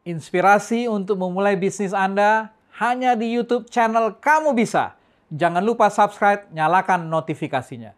Inspirasi untuk memulai bisnis Anda hanya di YouTube channel Kamu Bisa. Jangan lupa subscribe, nyalakan notifikasinya.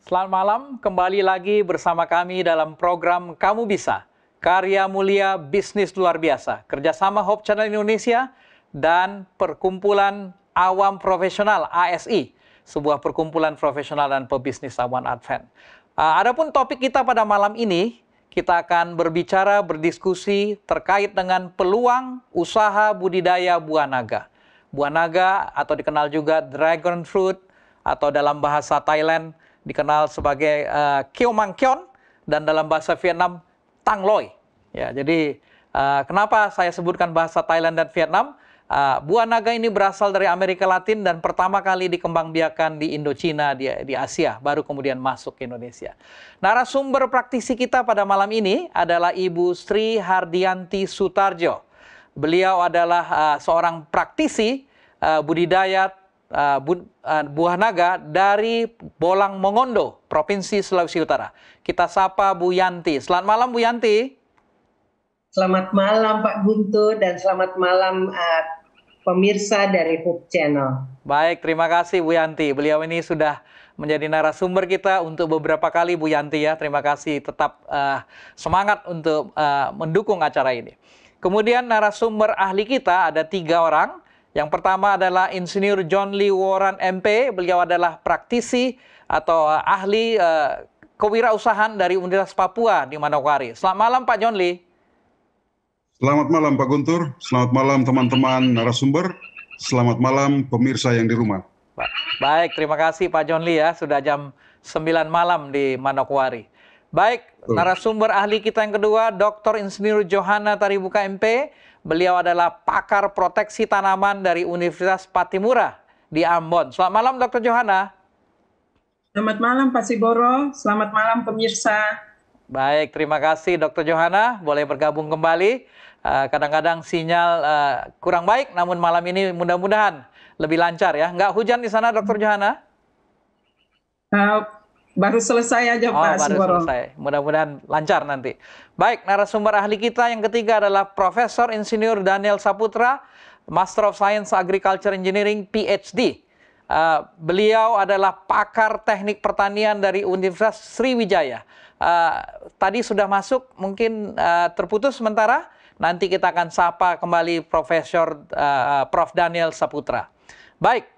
Selamat malam, kembali lagi bersama kami dalam program Kamu Bisa, karya mulia bisnis luar biasa, kerjasama Hope Channel Indonesia dan Perkumpulan Awam Profesional ASI, sebuah perkumpulan profesional dan pebisnis awan Advent. Adapun topik kita pada malam ini, kita akan berbicara, berdiskusi terkait dengan peluang usaha budidaya buah naga. Buah naga atau dikenal juga dragon fruit atau dalam bahasa Thailand dikenal sebagai Kieu Mang Kion dan dalam bahasa Vietnam Tang Loi. Ya, jadi kenapa saya sebutkan bahasa Thailand dan Vietnam? Buah naga ini berasal dari Amerika Latin dan pertama kali dikembangbiakan di Indochina, di Asia, baru kemudian masuk ke Indonesia. Narasumber praktisi kita pada malam ini adalah Ibu Sri Hardianti Sutarjo. Beliau adalah seorang praktisi budidaya buah naga dari Bolang Mongondo, Provinsi Sulawesi Utara. Kita sapa Bu Yanti. Selamat malam Bu Yanti. Selamat malam Pak Guntur dan selamat malam pemirsa dari Hope Channel. Baik, terima kasih Bu Yanti. Beliau ini sudah menjadi narasumber kita untuk beberapa kali Bu Yanti ya. Terima kasih, tetap semangat untuk mendukung acara ini. Kemudian narasumber ahli kita ada 3 orang. Yang pertama adalah Insinyur John Lee Woran MP. Beliau adalah praktisi atau ahli kewirausahaan dari Universitas Papua di Manokwari. Selamat malam Pak John Lee. Selamat malam Pak Guntur. Selamat malam teman-teman narasumber. Selamat malam pemirsa yang di rumah. Baik, terima kasih Pak John Lee ya. Sudah jam 9 malam di Manokwari. Baik, narasumber ahli kita yang kedua, Dr. Insinyur Johana Taribuka MP. Beliau adalah pakar proteksi tanaman dari Universitas Patimura di Ambon. Selamat malam Dr. Johana. Selamat malam Pak Siboro, selamat malam pemirsa. Baik, terima kasih Dr. Johana, boleh bergabung kembali. Kadang-kadang sinyal kurang baik, namun malam ini mudah-mudahan lebih lancar ya. Nggak hujan di sana Dr. Johana? Baru selesai aja Pak baru Siboro. Selesai. Mudah-mudahan lancar nanti. Baik, narasumber ahli kita yang ketiga adalah Profesor Insinyur Daniel Saputra, Master of Science Agriculture Engineering PhD. Beliau adalah pakar teknik pertanian dari Universitas Sriwijaya. Tadi sudah masuk, mungkin terputus sementara. Nanti kita akan sapa kembali Profesor Prof. Daniel Saputra. Baik,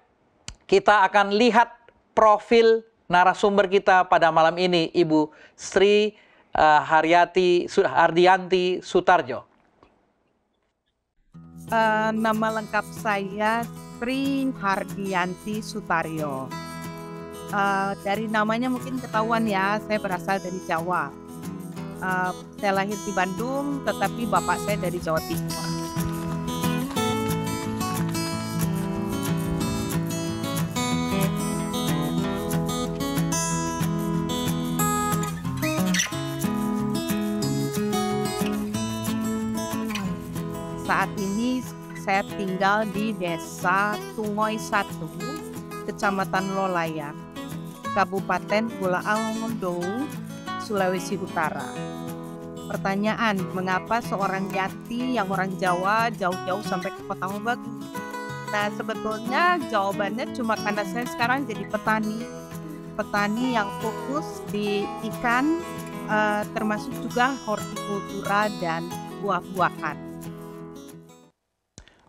kita akan lihat profil narasumber kita pada malam ini, Ibu Sri Hardianti Sutarjo. Nama lengkap saya Sri Hardianti Sutarjo. Dari namanya mungkin ketahuan ya, saya berasal dari Jawa. Saya lahir di Bandung, tetapi bapak saya dari Jawa Timur. Saat ini saya tinggal di Desa Tungoy 1, Kecamatan Lolayak, Kabupaten Bolang Mongondo, Sulawesi Utara. Pertanyaan, mengapa seorang Yanti yang orang Jawa jauh-jauh sampai ke Kota Mobagu? Nah, sebetulnya jawabannya cuma karena saya sekarang jadi petani yang fokus di ikan, termasuk juga hortikultura dan buah-buahan.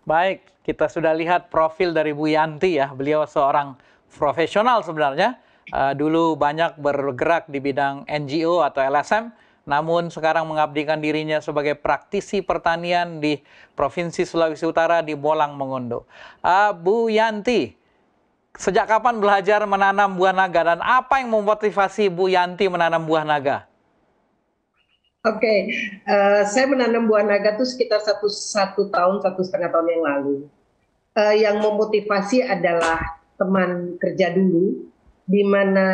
Baik, kita sudah lihat profil dari Bu Yanti ya. Beliau seorang profesional sebenarnya. Dulu banyak bergerak di bidang NGO atau LSM, namun sekarang mengabdikan dirinya sebagai praktisi pertanian di Provinsi Sulawesi Utara di Bolang Mongondo. Bu Yanti, sejak kapan belajar menanam buah naga dan apa yang memotivasi Bu Yanti menanam buah naga? Oke, saya menanam buah naga itu sekitar satu tahun, 1,5 tahun yang lalu. Yang memotivasi adalah teman kerja dulu, di mana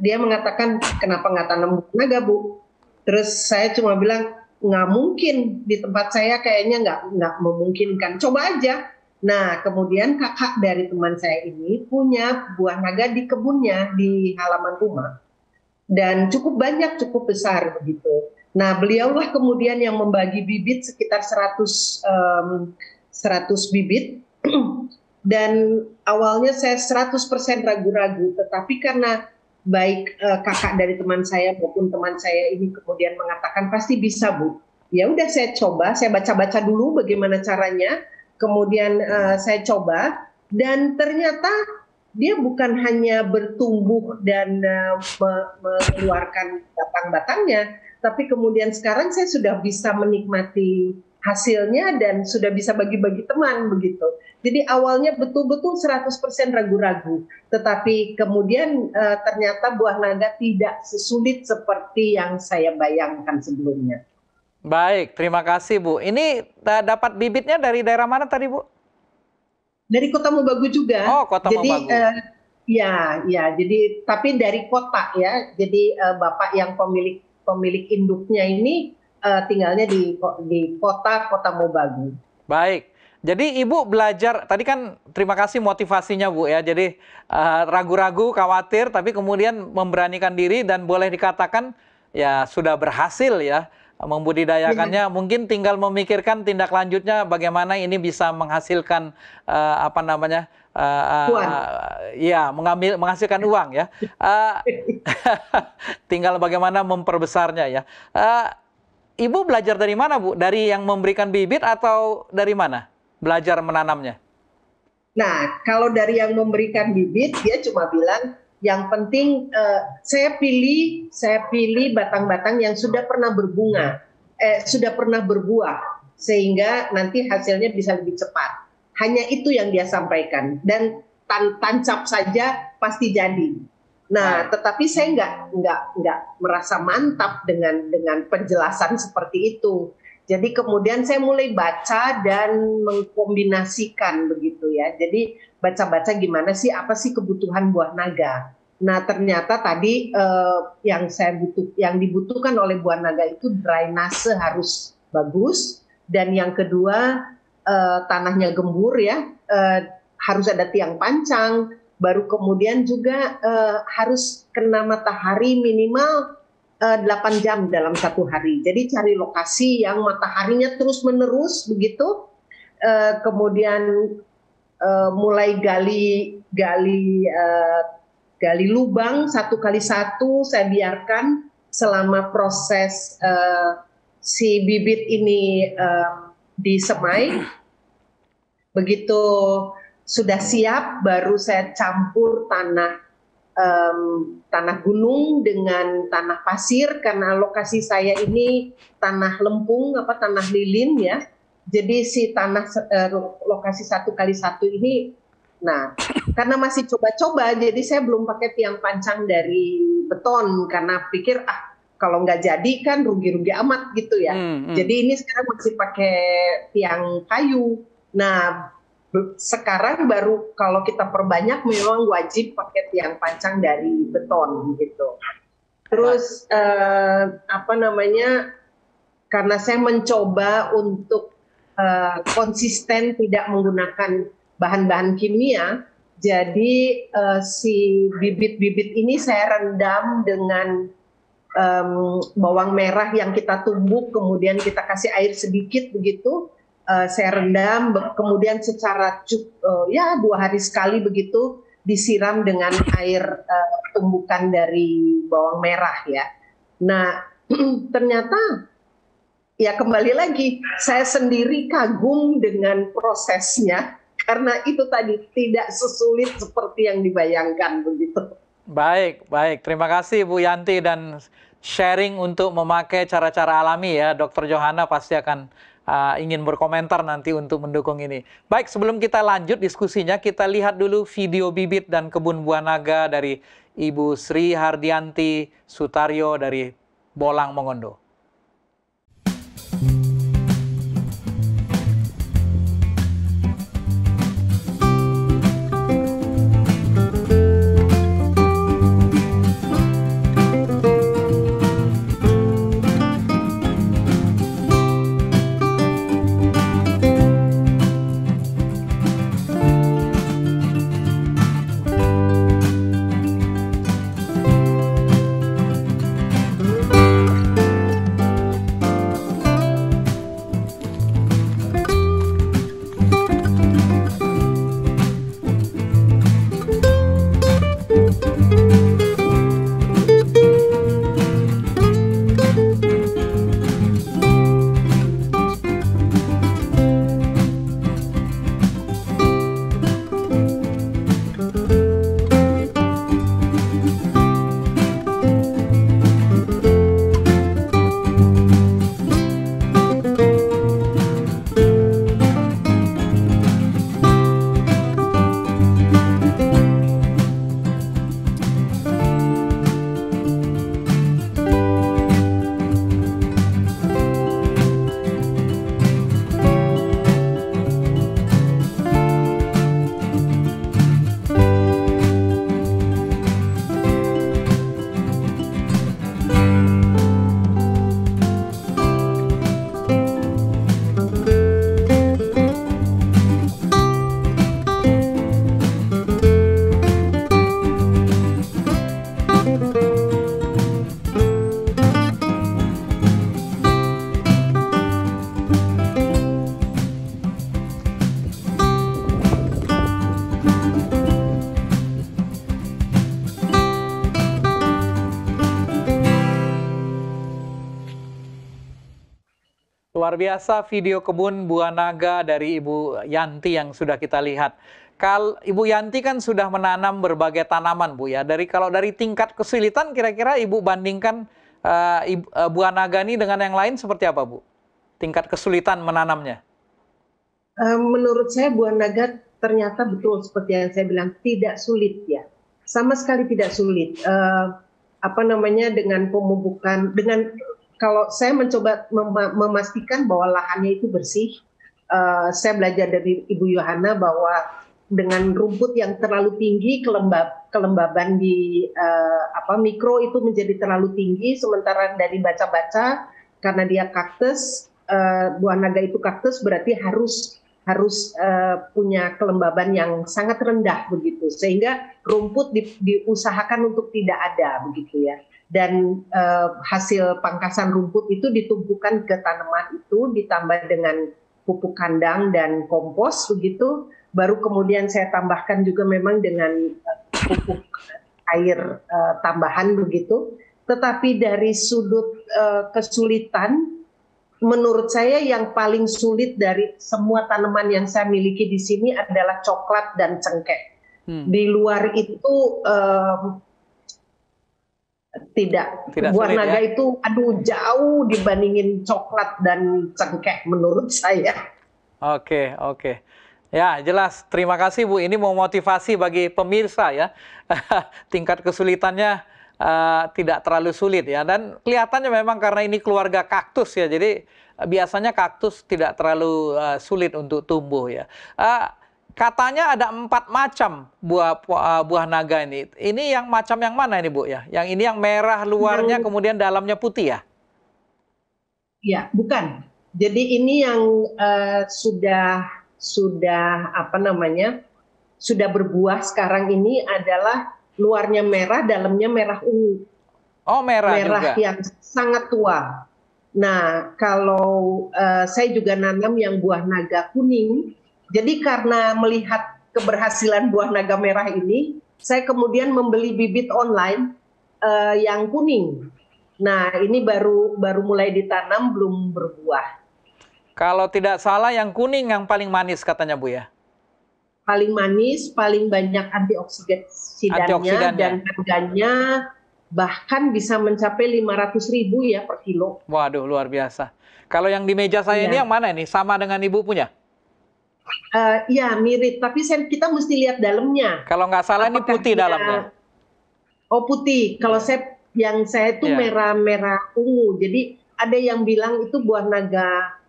dia mengatakan, kenapa nggak tanam buah naga, Bu? Terus saya cuma bilang, nggak mungkin, di tempat saya kayaknya nggak memungkinkan, coba aja. Nah, kemudian kakak dari teman saya ini punya buah naga di kebunnya, di halaman rumah. Dan cukup banyak, cukup besar begitu. Nah, beliaulah kemudian yang membagi bibit sekitar 100 bibit. Dan awalnya saya 100% ragu-ragu, tetapi karena baik kakak dari teman saya maupun teman saya ini kemudian mengatakan pasti bisa, Bu. Ya udah saya coba, saya baca-baca dulu bagaimana caranya. Kemudian saya coba dan ternyata dia bukan hanya bertumbuh dan mengeluarkan batang-batangnya, tapi kemudian sekarang saya sudah bisa menikmati hasilnya dan sudah bisa bagi-bagi teman begitu. Jadi awalnya betul-betul 100% ragu-ragu, tetapi kemudian ternyata buah naga tidak sesulit seperti yang saya bayangkan sebelumnya. Baik, terima kasih Bu. Ini dapat bibitnya dari daerah mana tadi Bu? Dari Kota Mobagu juga. Oh, Kota Mobagu. Ya, jadi tapi dari kota ya. Jadi bapak yang pemilik induknya ini tinggalnya di kota Mobagu. Baik. Jadi Ibu belajar, tadi kan terima kasih motivasinya Bu ya. Jadi ragu-ragu, khawatir, tapi kemudian memberanikan diri dan boleh dikatakan ya sudah berhasil ya membudidayakannya. Mungkin tinggal memikirkan tindak lanjutnya bagaimana ini bisa menghasilkan ya menghasilkan uang ya. Tinggal bagaimana memperbesarnya ya. Ibu belajar dari mana Bu? Dari yang memberikan bibit atau dari mana belajar menanamnya? Nah, kalau dari yang memberikan bibit, dia cuma bilang yang penting saya pilih batang-batang yang sudah pernah berbunga, sudah pernah berbuah, sehingga nanti hasilnya bisa lebih cepat. Hanya itu yang dia sampaikan dan tancap saja pasti jadi. Nah, tetapi saya nggak merasa mantap dengan penjelasan seperti itu. Jadi kemudian saya mulai baca dan mengkombinasikan begitu ya. Jadi baca-baca gimana sih, apa sih kebutuhan buah naga. Nah, ternyata tadi yang dibutuhkan oleh buah naga itu drainase harus bagus, dan yang kedua tanahnya gembur ya, harus ada tiang pancang, baru kemudian juga harus kena matahari minimal 8 jam dalam satu hari. Jadi cari lokasi yang mataharinya terus-menerus begitu. Kemudian mulai gali lubang 1 kali 1, saya biarkan selama proses si bibit ini disemai. Begitu sudah siap, baru saya campur tanah gunung dengan tanah pasir, karena lokasi saya ini tanah lempung, tanah lilin ya. Jadi si tanah lokasi 1 kali 1 ini, nah karena masih coba-coba, jadi saya belum pakai tiang pancang dari beton karena pikir kalau nggak jadi kan rugi-rugi amat gitu ya. Jadi ini sekarang masih pakai tiang kayu. Nah, sekarang baru kalau kita perbanyak memang wajib pakai tiang pancang dari beton gitu. Terus karena saya mencoba untuk konsisten tidak menggunakan bahan-bahan kimia, jadi si bibit-bibit ini saya rendam dengan bawang merah yang kita tumbuk, kemudian kita kasih air sedikit begitu. Saya rendam, kemudian secara 2 hari sekali begitu disiram dengan air tumbukan dari bawang merah ya. Nah, ternyata ya kembali lagi saya sendiri kagum dengan prosesnya, karena itu tadi tidak sesulit seperti yang dibayangkan begitu. Baik. Terima kasih Bu Yanti dan sharing untuk memakai cara-cara alami ya. Dr. Johanna pasti akan ingin berkomentar nanti untuk mendukung ini. Baik, sebelum kita lanjut diskusinya, kita lihat dulu video bibit dan kebun buah naga dari Ibu Sri Hardianti Sutaryo dari Bolang, Mongondo. Luar biasa video kebun buah naga dari Ibu Yanti yang sudah kita lihat. Ibu Yanti kan sudah menanam berbagai tanaman, Bu ya. Kalau dari tingkat kesulitan kira-kira Ibu bandingkan buah naga ini dengan yang lain seperti apa, Bu? Tingkat kesulitan menanamnya. Menurut saya buah naga ternyata betul seperti yang saya bilang, tidak sulit ya. Sama sekali tidak sulit. Dengan pemupukan, kalau saya mencoba memastikan bahwa lahannya itu bersih, saya belajar dari Ibu Yohana bahwa dengan rumput yang terlalu tinggi, kelembaban di mikro itu menjadi terlalu tinggi, sementara dari baca-baca karena dia kaktus, buah naga itu kaktus berarti harus punya kelembaban yang sangat rendah begitu, sehingga rumput diusahakan untuk tidak ada begitu ya. Dan hasil pangkasan rumput itu ditumpukan ke tanaman itu, ditambah dengan pupuk kandang dan kompos begitu. Baru kemudian saya tambahkan juga memang dengan pupuk air tambahan begitu. Tetapi dari sudut kesulitan, menurut saya yang paling sulit dari semua tanaman yang saya miliki di sini adalah coklat dan cengkeh. Di luar itu tidak buah naga ya? Itu jauh dibandingin coklat dan cengkeh menurut saya. Oke. Ya, jelas. Terima kasih, Bu. Ini mau motivasi bagi pemirsa ya. Tingkat kesulitannya tidak terlalu sulit ya. Dan kelihatannya memang karena ini keluarga kaktus ya. Jadi biasanya kaktus tidak terlalu sulit untuk tumbuh ya. Katanya ada 4 macam buah naga ini. Ini yang macam yang mana ini, Bu ya? Yang ini yang merah luarnya kemudian dalamnya putih ya? Ya, bukan. Jadi ini yang sudah berbuah sekarang ini adalah luarnya merah, dalamnya merah ungu. Oh, merah juga. Yang sangat tua. Nah, kalau saya juga nanam yang buah naga kuning. Jadi karena melihat keberhasilan buah naga merah ini, saya kemudian membeli bibit online yang kuning. Nah, ini baru mulai ditanam, belum berbuah. Kalau tidak salah yang kuning yang paling manis katanya, Bu ya? Paling manis, paling banyak antioksidannya. Dan harganya bahkan bisa mencapai 500.000 ya per kilo. Waduh, luar biasa. Kalau yang di meja saya ini Iya. yang mana ini? Sama dengan Ibu punya? Ya mirip, tapi kita mesti lihat dalamnya. Kalau nggak salah ini Apakah putih dia- dalamnya. Oh putih. Kalau saya itu Iya. merah-merah ungu. Jadi ada yang bilang itu buah naga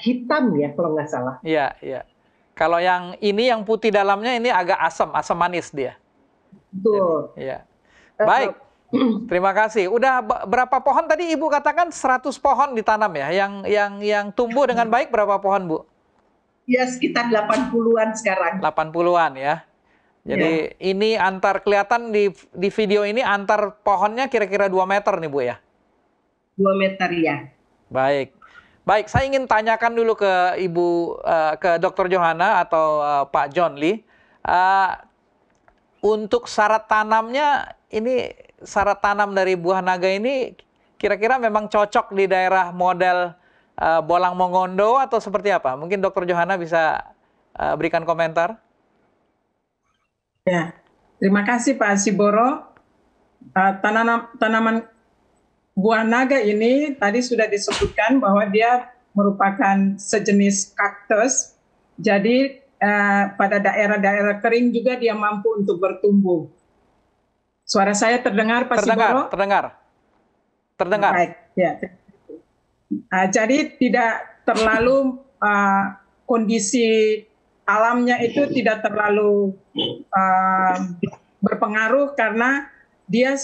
hitam ya kalau nggak salah. Iya, iya. Kalau yang ini yang putih dalamnya ini agak asam manis dia. Betul. Iya. Baik. Terima kasih. Udah berapa pohon tadi Ibu katakan 100 pohon ditanam ya? Yang tumbuh dengan baik berapa pohon, Bu? Ya sekitar 80-an sekarang. 80-an ya. Jadi ini kelihatan di video ini antar pohonnya kira-kira 2 meter nih, Bu ya. 2 meter ya. Baik. Baik, saya ingin tanyakan dulu ke Ibu, ke Dr. Johanna atau Pak John Lee. Untuk syarat tanamnya, ini syarat tanam dari buah naga ini kira-kira memang cocok di daerah model Bolang Mongondo atau seperti apa? Mungkin Dr. Johanna bisa berikan komentar. Ya, terima kasih Pak Siboro. Tanaman buah naga ini tadi sudah disebutkan bahwa dia merupakan sejenis kaktus. Jadi pada daerah-daerah kering juga dia mampu untuk bertumbuh. Suara saya terdengar Pak Siboro? Terdengar. Baik, ya. Jadi tidak terlalu kondisi alamnya itu tidak terlalu berpengaruh karena dia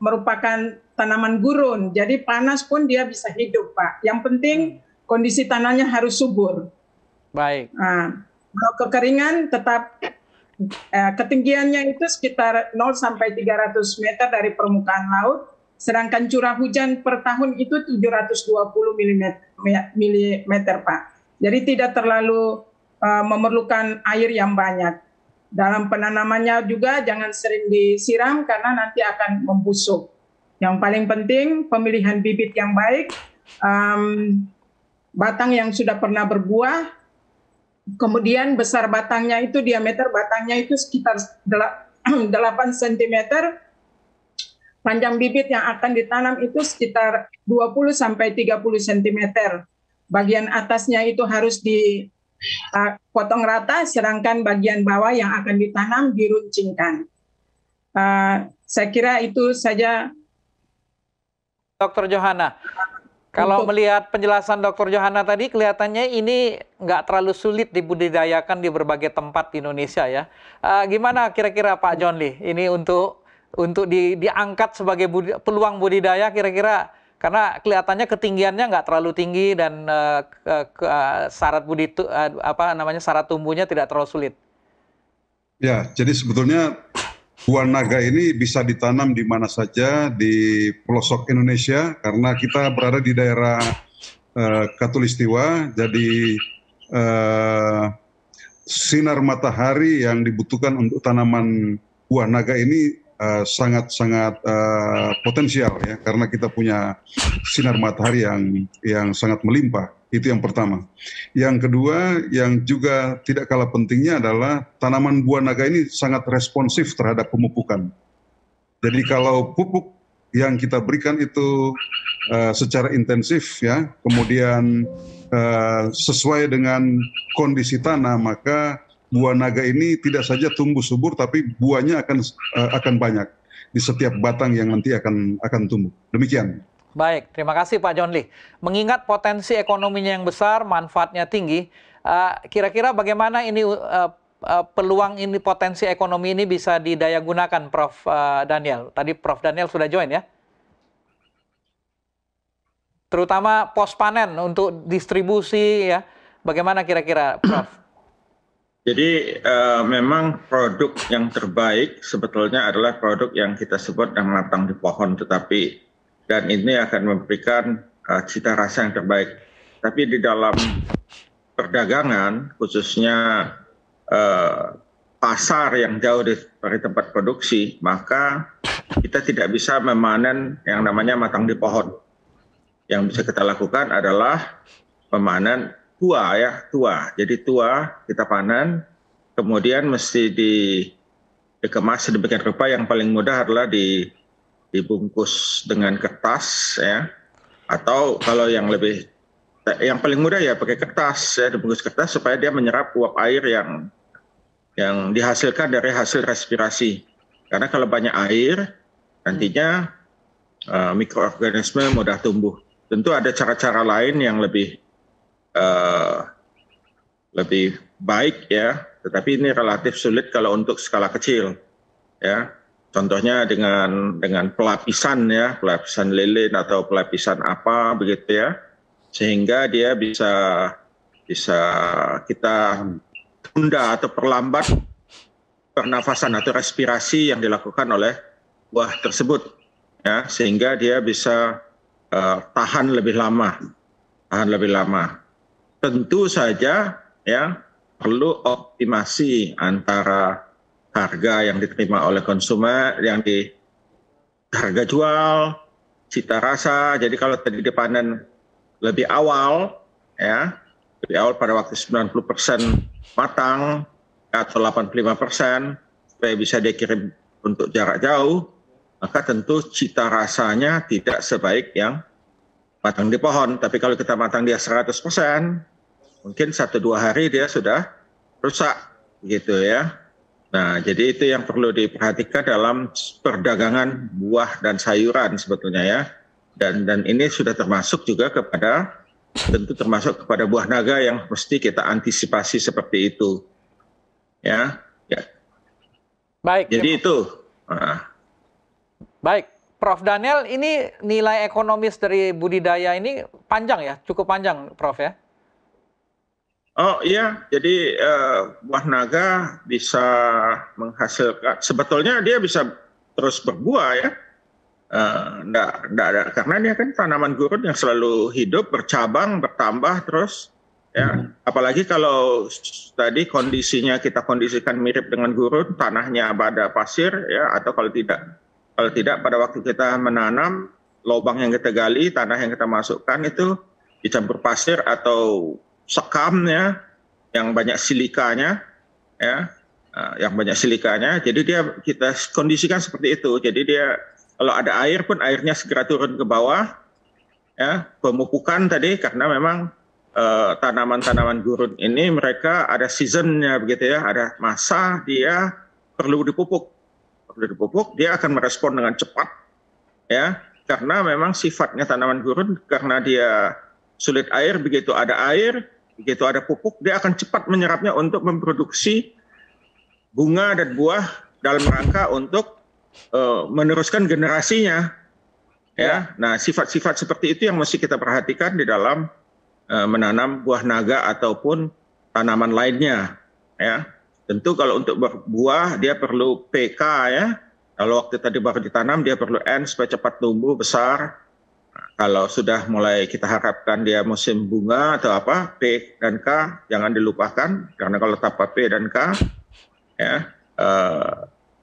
merupakan tanaman gurun. Jadi panas pun dia bisa hidup, Pak. Yang penting kondisi tanahnya harus subur. Baik. Kalau kekeringan tetap ketinggiannya itu sekitar 0 sampai 300 meter dari permukaan laut. Sedangkan curah hujan per tahun itu 720 mm, Pak. Jadi tidak terlalu memerlukan air yang banyak. Dalam penanamannya juga jangan sering disiram karena nanti akan membusuk. Yang paling penting pemilihan bibit yang baik, batang yang sudah pernah berbuah, kemudian besar batangnya itu, diameter batangnya itu sekitar 8 cm, panjang bibit yang akan ditanam itu sekitar 20 sampai 30 cm. Bagian atasnya itu harus dipotong rata, sedangkan bagian bawah yang akan ditanam diruncingkan. Saya kira itu saja. Dr. Johanna, kalau melihat penjelasan Dr. Johanna tadi, kelihatannya ini nggak terlalu sulit dibudidayakan di berbagai tempat di Indonesia ya. Gimana kira-kira Pak John Lee, ini untuk diangkat sebagai peluang budidaya kira-kira, karena kelihatannya ketinggiannya nggak terlalu tinggi dan syarat syarat tumbuhnya tidak terlalu sulit. Ya, jadi sebetulnya buah naga ini bisa ditanam di mana saja di pelosok Indonesia karena kita berada di daerah Katulistiwa, jadi sinar matahari yang dibutuhkan untuk tanaman buah naga ini sangat-sangat potensial ya, karena kita punya sinar matahari yang sangat melimpah. Itu yang pertama. Yang kedua, yang juga tidak kalah pentingnya adalah tanaman buah naga ini sangat responsif terhadap pemupukan. Jadi kalau pupuk yang kita berikan itu secara intensif ya, kemudian sesuai dengan kondisi tanah, maka buah naga ini tidak saja tumbuh subur, tapi buahnya akan banyak di setiap batang yang nanti akan tumbuh. Demikian. Baik, terima kasih Pak John Lee. Mengingat potensi ekonominya yang besar, manfaatnya tinggi, kira-kira bagaimana ini peluang ini, potensi ekonomi ini bisa didaya gunakan, Prof. Daniel? Tadi Prof. Daniel sudah join ya? Terutama pos panen untuk distribusi ya, bagaimana kira-kira, Prof? Jadi memang produk yang terbaik sebetulnya adalah produk yang kita sebut yang matang di pohon, dan ini akan memberikan cita rasa yang terbaik. Tapi di dalam perdagangan, khususnya pasar yang jauh dari tempat produksi, maka kita tidak bisa memanen yang namanya matang di pohon. Yang bisa kita lakukan adalah memanen tua ya, tua. Jadi tua kita panen, kemudian mesti dikemas sedemikian rupa. Yang paling mudah adalah dibungkus dengan kertas ya, atau kalau yang paling mudah ya pakai kertas ya, dibungkus kertas supaya dia menyerap uap air yang dihasilkan dari hasil respirasi. Karena kalau banyak air nantinya mikroorganisme mudah tumbuh. Tentu ada cara-cara lain yang lebih baik ya, tetapi ini relatif sulit kalau untuk skala kecil ya. Contohnya dengan pelapisan ya, pelapisan lilin atau pelapisan apa begitu ya, sehingga dia bisa kita tunda atau perlambat pernafasan atau respirasi yang dilakukan oleh buah tersebut ya, sehingga dia bisa tahan lebih lama. Tentu saja ya perlu optimasi antara harga yang diterima oleh konsumen, harga jual, cita rasa. Jadi kalau tadi dipanen lebih awal ya, lebih awal pada waktu 90% matang atau 85% supaya bisa dikirim untuk jarak jauh, maka tentu cita rasanya tidak sebaik yang matang di pohon. Tapi kalau kita matang dia 100%, mungkin 1-2 hari dia sudah rusak gitu ya. Nah, jadi itu yang perlu diperhatikan dalam perdagangan buah dan sayuran sebetulnya ya. Dan ini sudah termasuk juga tentu termasuk kepada buah naga yang mesti kita antisipasi seperti itu. Ya. Baik. Jadi itu. Baik, Prof. Daniel, ini nilai ekonomis dari budidaya ini panjang ya, cukup panjang, Prof. ya? Oh iya, jadi buah naga bisa menghasilkan, sebetulnya dia bisa terus berbuah ya. Nggak ada, karena dia kan tanaman gurun yang selalu hidup, bercabang, bertambah terus. Ya, apalagi kalau tadi kita kondisikan mirip dengan gurun, tanahnya pada pasir ya, atau kalau tidak pada waktu kita menanam, lubang yang kita gali, tanah yang kita masukkan itu dicampur pasir atau sekam ya, yang banyak silikanya ya, jadi kita kondisikan seperti itu. Jadi dia kalau ada air pun airnya segera turun ke bawah ya. Pemupukan tadi karena memang tanaman-tanaman gurun ini mereka ada seasonnya begitu ya, ada masa dia perlu dipupuk, dia akan merespon dengan cepat ya, karena memang sifatnya tanaman gurun karena dia sulit air, begitu ada pupuk, dia akan cepat menyerapnya untuk memproduksi bunga dan buah dalam rangka untuk meneruskan generasinya. Ya, nah sifat-sifat seperti itu yang mesti kita perhatikan di dalam menanam buah naga ataupun tanaman lainnya. Ya, tentu kalau untuk berbuah dia perlu PK ya. Kalau waktu tadi baru ditanam dia perlu N supaya cepat tumbuh besar. Kalau sudah mulai kita harapkan dia musim bunga atau apa, P dan K jangan dilupakan, karena kalau tanpa P dan K ya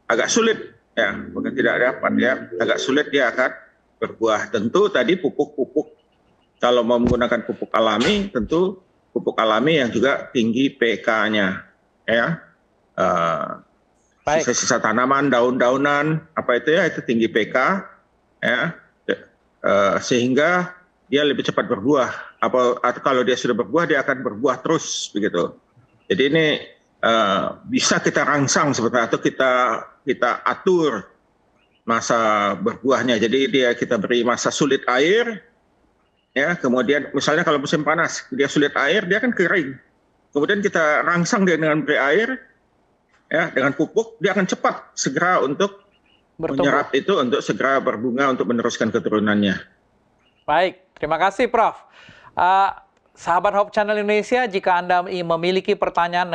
agak sulit ya, bukan tidak dapat ya, agak sulit dia akan berbuah. Tentu tadi pupuk kalau mau menggunakan pupuk alami, tentu pupuk alami yang juga tinggi PK-nya ya. Sisa-sisa tanaman, daun-daunan apa itu ya, itu tinggi PK ya. Sehingga dia lebih cepat berbuah. Atau kalau dia sudah berbuah, dia akan berbuah terus begitu. Jadi ini bisa kita rangsang sebetulnya, atau kita atur masa berbuahnya. Jadi kita beri masa sulit air, ya. Kemudian misalnya kalau musim panas dia sulit air, dia akan kering. Kemudian kita rangsang dia dengan beri air, ya, dengan pupuk, dia akan cepat segera untuk menyerap itu untuk segera berbunga untuk meneruskan keturunannya. Baik, terima kasih Prof. Sahabat Hope Channel Indonesia, jika Anda memiliki pertanyaan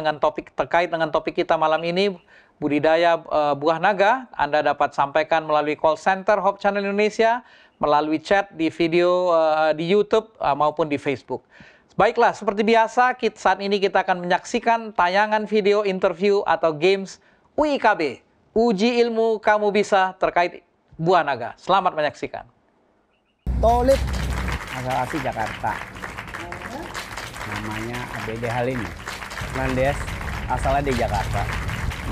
terkait dengan topik kita malam ini, budidaya buah naga, Anda dapat sampaikan melalui call center Hope Channel Indonesia, melalui chat di video di YouTube maupun di Facebook. Baiklah, seperti biasa, saat ini kita akan menyaksikan tayangan video interview atau games UIKB. Uji ilmu kamu bisa terkait buah naga. Selamat menyaksikan. Tolip, asal asli Jakarta. Namanya ABD Halim. Nandes, asalnya di Jakarta.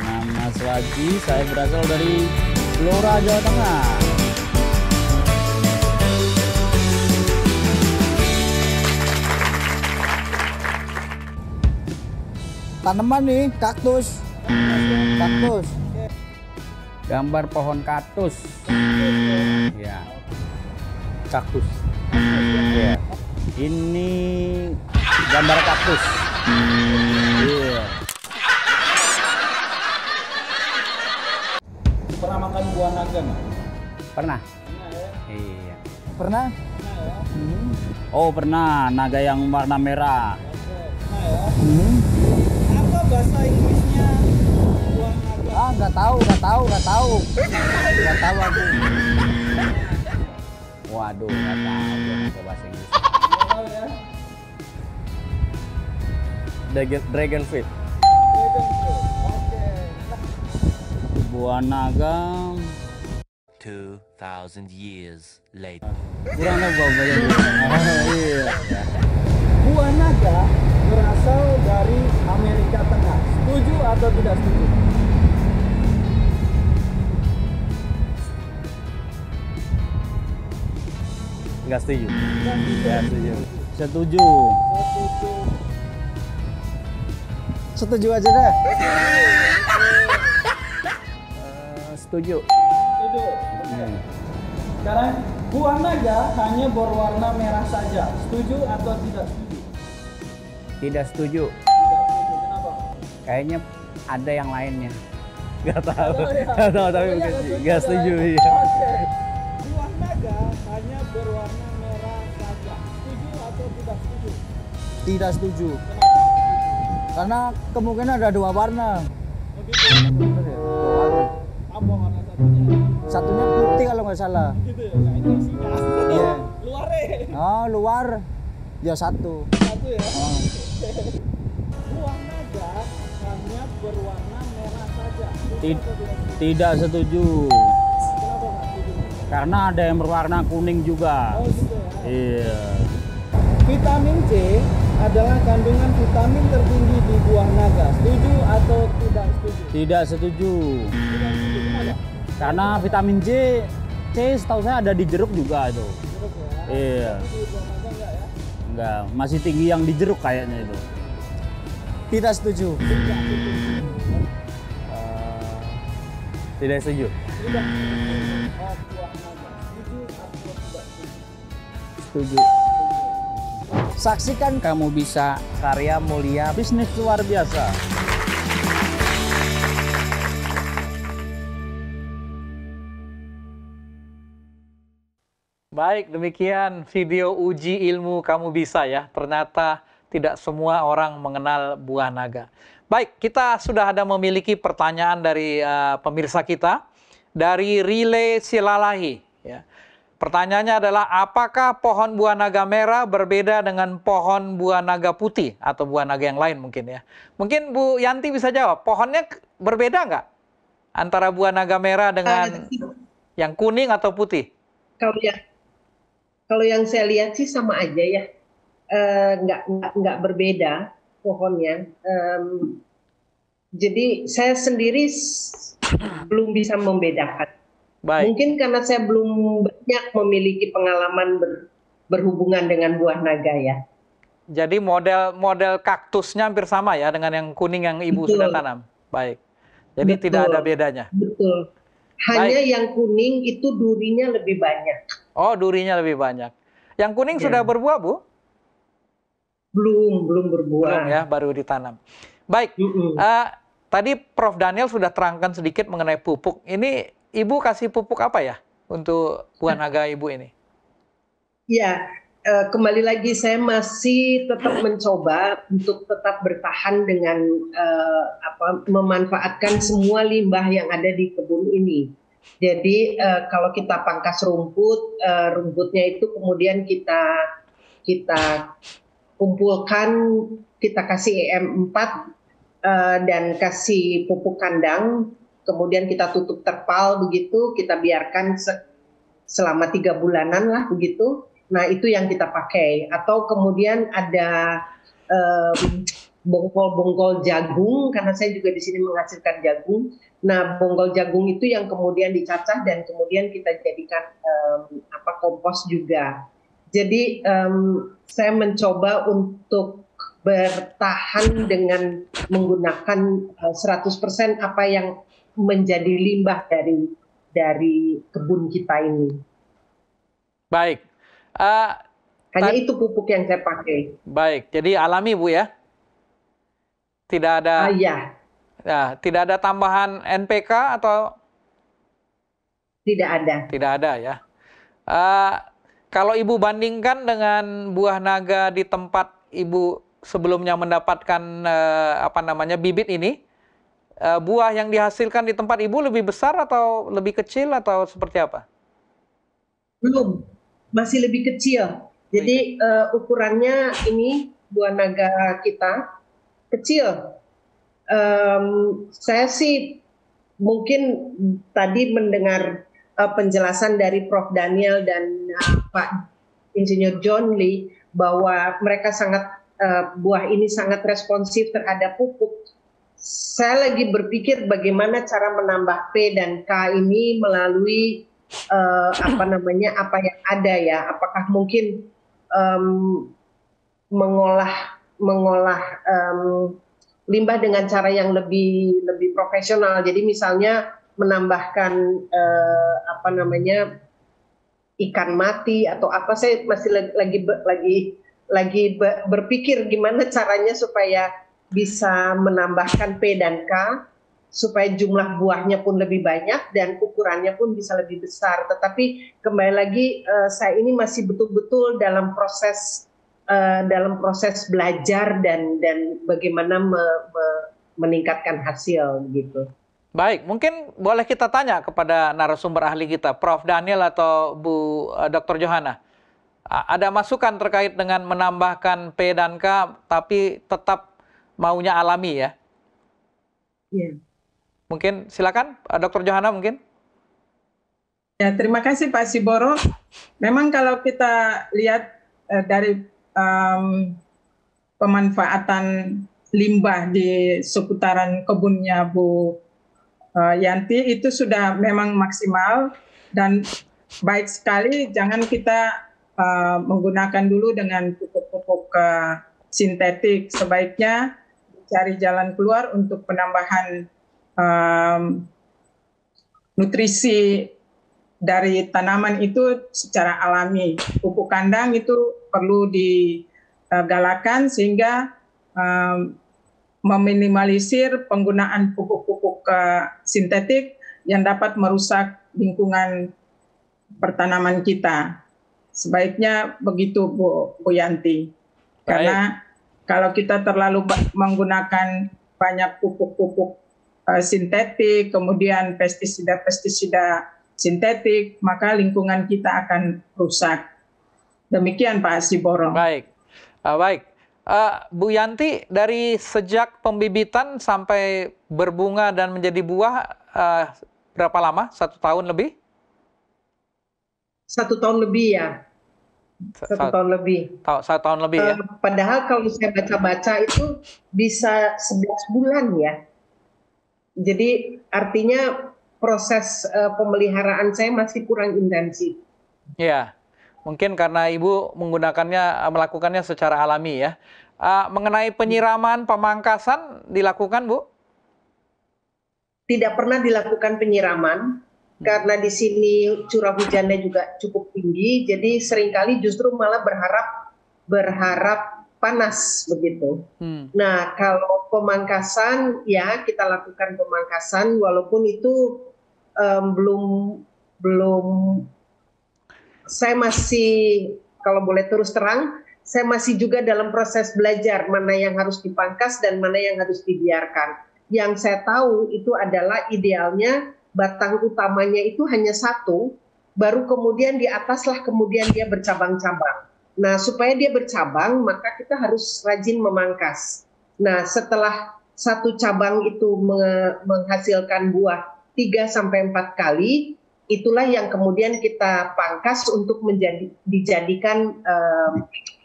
Nama Swagi, saya berasal dari Blora, Jawa Tengah. tanaman nih, kaktus. Kaktus. Gambar pohon kaktus. Ya. Kaktus. Ya. Ini gambar kaktus. Iya. Pernah makan buah naga nggak? Pernah? Pernah ya? Iya. Pernah? Pernah ya? Oh, pernah. Naga yang warna merah. Oke, pernah ya? Apa bahasa Inggrisnya buah naga? Ah, nggak tahu aku. Waduh, nggak tahu apa bahasa Inggris. Nggak tahu ya? Dragon fruit. Dragon fruit. Oke. Buah naga. 2,000 years later. Kurang apa bahasa Inggris? Iya. Buah naga berasal dari Amerika Tengah. Setuju atau tidak setuju? Nggak setuju. Nggak setuju. Setuju. Setuju. Setuju aja deh. Setuju. Setuju. Oke. Sekarang buah naga hanya berwarna merah saja. Setuju atau tidak setuju? Tidak setuju. Tidak setuju. Kenapa? Kayaknya ada yang lainnya. Nggak tahu. Nggak tahu ya? Nggak tahu tapi Pokoknya nggak setuju. ya? Iya. Oke. Buah naga hanya berwarna merah saja. Setuju atau tidak setuju? Tidak setuju. Kenapa? Karena kemungkinan ada dua warna. Oh gitu. Dua warna. Apa warna satunya? Satunya putih kalau nggak salah. Gitu ya? Nah, itu isinya. Iya. Luarnya. Oh, luar. Ya satu. Satu ya? Oh. Buah naga hanya berwarna merah saja. Setuju atau tidak setuju? Tidak setuju. Kenapa nggak setuju? Karena ada yang berwarna kuning juga. Oh gitu ya? Iya. Vitamin C adalah kandungan vitamin tertinggi di buah naga. Setuju atau tidak setuju? Tidak setuju. Tidak setuju. Kenapa? Karena vitamin C setahu saya ada di jeruk juga itu. Jeruk ya? Iya. Tapi di buah naga enggak ya? Enggak, masih tinggi yang di jeruk kayaknya itu. Tidak setuju. Tidak setuju. Tidak setuju. Tidak setuju. Oh, buah naga. Setuju atau tidak setuju? Setuju. Saksikan Kamu Bisa, karya mulia bisnis luar biasa. Baik, demikian video uji ilmu kamu bisa ya. Ternyata tidak semua orang mengenal buah naga. Baik, kita sudah ada memiliki pertanyaan dari pemirsa kita dari Relay Silalahi. Ya. Pertanyaannya adalah, apakah pohon buah naga merah berbeda dengan pohon buah naga putih atau buah naga yang lain mungkin ya? Mungkin Bu Yanti bisa jawab, pohonnya berbeda nggak antara buah naga merah dengan yang kuning atau putih? Kalau yang saya lihat sih sama aja ya, nggak berbeda pohonnya. Jadi saya sendiri belum bisa membedakan. Baik. Mungkin karena saya belum banyak memiliki pengalaman berhubungan dengan buah naga ya. Jadi model kaktusnya hampir sama ya dengan yang kuning yang Ibu Betul. sudah tanam. Baik. Jadi Betul. tidak ada bedanya. Betul. Hanya yang kuning itu durinya lebih banyak. Oh, durinya lebih banyak. Yang kuning Ya. sudah berbuah, Bu? Belum berbuah. Belum ya, baru ditanam. Baik. Tadi Prof. Daniel sudah terangkan sedikit mengenai pupuk. Ini Ibu kasih pupuk apa ya untuk buah naga Ibu ini? Ya, kembali lagi saya masih tetap mencoba untuk tetap bertahan dengan memanfaatkan semua limbah yang ada di kebun ini. Jadi kalau kita pangkas rumput, rumputnya itu kemudian kita kumpulkan, kita kasih EM4 dan kasih pupuk kandang. Kemudian kita tutup terpal begitu, kita biarkan selama 3 bulanan lah begitu. Nah itu yang kita pakai. Atau kemudian ada bongkol-bongkol jagung, karena saya juga di sini menghasilkan jagung. Nah bongkol jagung itu yang kemudian dicacah dan kemudian kita jadikan kompos juga. Jadi saya mencoba untuk bertahan dengan menggunakan 100% apa yang menjadi limbah dari kebun kita ini. Baik. Hanya itu pupuk yang saya pakai. Baik, jadi alami Bu ya? Tidak ada. Ya. Ya, tidak ada tambahan NPK atau? Tidak ada. Tidak ada ya. Kalau Ibu bandingkan dengan buah naga di tempat Ibu sebelumnya mendapatkan bibit ini, buah yang dihasilkan di tempat Ibu lebih besar atau lebih kecil atau seperti apa? Belum, masih lebih kecil. Jadi ukurannya ini buah naga kita kecil. Saya sih mungkin tadi mendengar penjelasan dari Prof. Daniel dan Pak Insinyur John Lee bahwa mereka buah ini sangat responsif terhadap pupuk. Saya lagi berpikir bagaimana cara menambah P dan K ini melalui apa yang ada ya. Apakah mungkin mengolah limbah dengan cara yang lebih profesional. Jadi misalnya menambahkan ikan mati atau apa. Saya masih lagi berpikir gimana caranya supaya bisa menambahkan P dan K supaya jumlah buahnya pun lebih banyak dan ukurannya pun bisa lebih besar. Tetapi kembali lagi saya ini masih betul-betul dalam proses belajar dan bagaimana meningkatkan hasil gitu. Baik, mungkin boleh kita tanya kepada narasumber ahli kita, Prof. Daniel atau Bu Dr. Johana. Ada masukan terkait dengan menambahkan P dan K tapi tetap maunya alami ya? Iya. Mungkin silakan Dr. Johana mungkin. Ya, terima kasih Pak Siboro. Memang kalau kita lihat dari pemanfaatan limbah di seputaran kebunnya Bu Yanti itu sudah memang maksimal dan baik sekali. Jangan kita menggunakan dulu dengan pupuk-pupuk sintetik. Sebaiknya cari jalan keluar untuk penambahan nutrisi dari tanaman itu secara alami. Pupuk kandang itu perlu digalakan sehingga meminimalisir penggunaan pupuk-pupuk sintetik yang dapat merusak lingkungan pertanaman kita. Sebaiknya begitu Bu Yanti. Karena kalau kita terlalu menggunakan banyak pupuk-pupuk sintetik, kemudian pestisida sintetik, maka lingkungan kita akan rusak. Demikian Pak Siboro. Baik, baik. Bu Yanti, dari sejak pembibitan sampai berbunga dan menjadi buah, berapa lama? 1 tahun lebih? 1 tahun lebih ya. 1 tahun lebih. 1 tahun lebih ya. Padahal kalau saya baca-baca itu bisa 11 bulan ya. Jadi artinya proses pemeliharaan saya masih kurang intensif. Iya, mungkin karena Ibu melakukannya secara alami ya. Mengenai penyiraman, pemangkasan dilakukan Bu? Tidak pernah dilakukan penyiraman karena di sini curah hujannya juga cukup tinggi. Jadi seringkali justru malah berharap panas begitu. Nah kalau pemangkasan ya kita lakukan pemangkasan walaupun itu belum saya masih kalau boleh terus terang saya masih juga dalam proses belajar mana yang harus dipangkas dan mana yang harus dibiarkan. Yang saya tahu itu adalah idealnya batang utamanya itu hanya 1, baru kemudian di ataslah kemudian dia bercabang-cabang. Nah, supaya dia bercabang, maka kita harus rajin memangkas. Nah, setelah 1 cabang itu menghasilkan buah 3-4 kali, itulah yang kemudian kita pangkas untuk dijadikan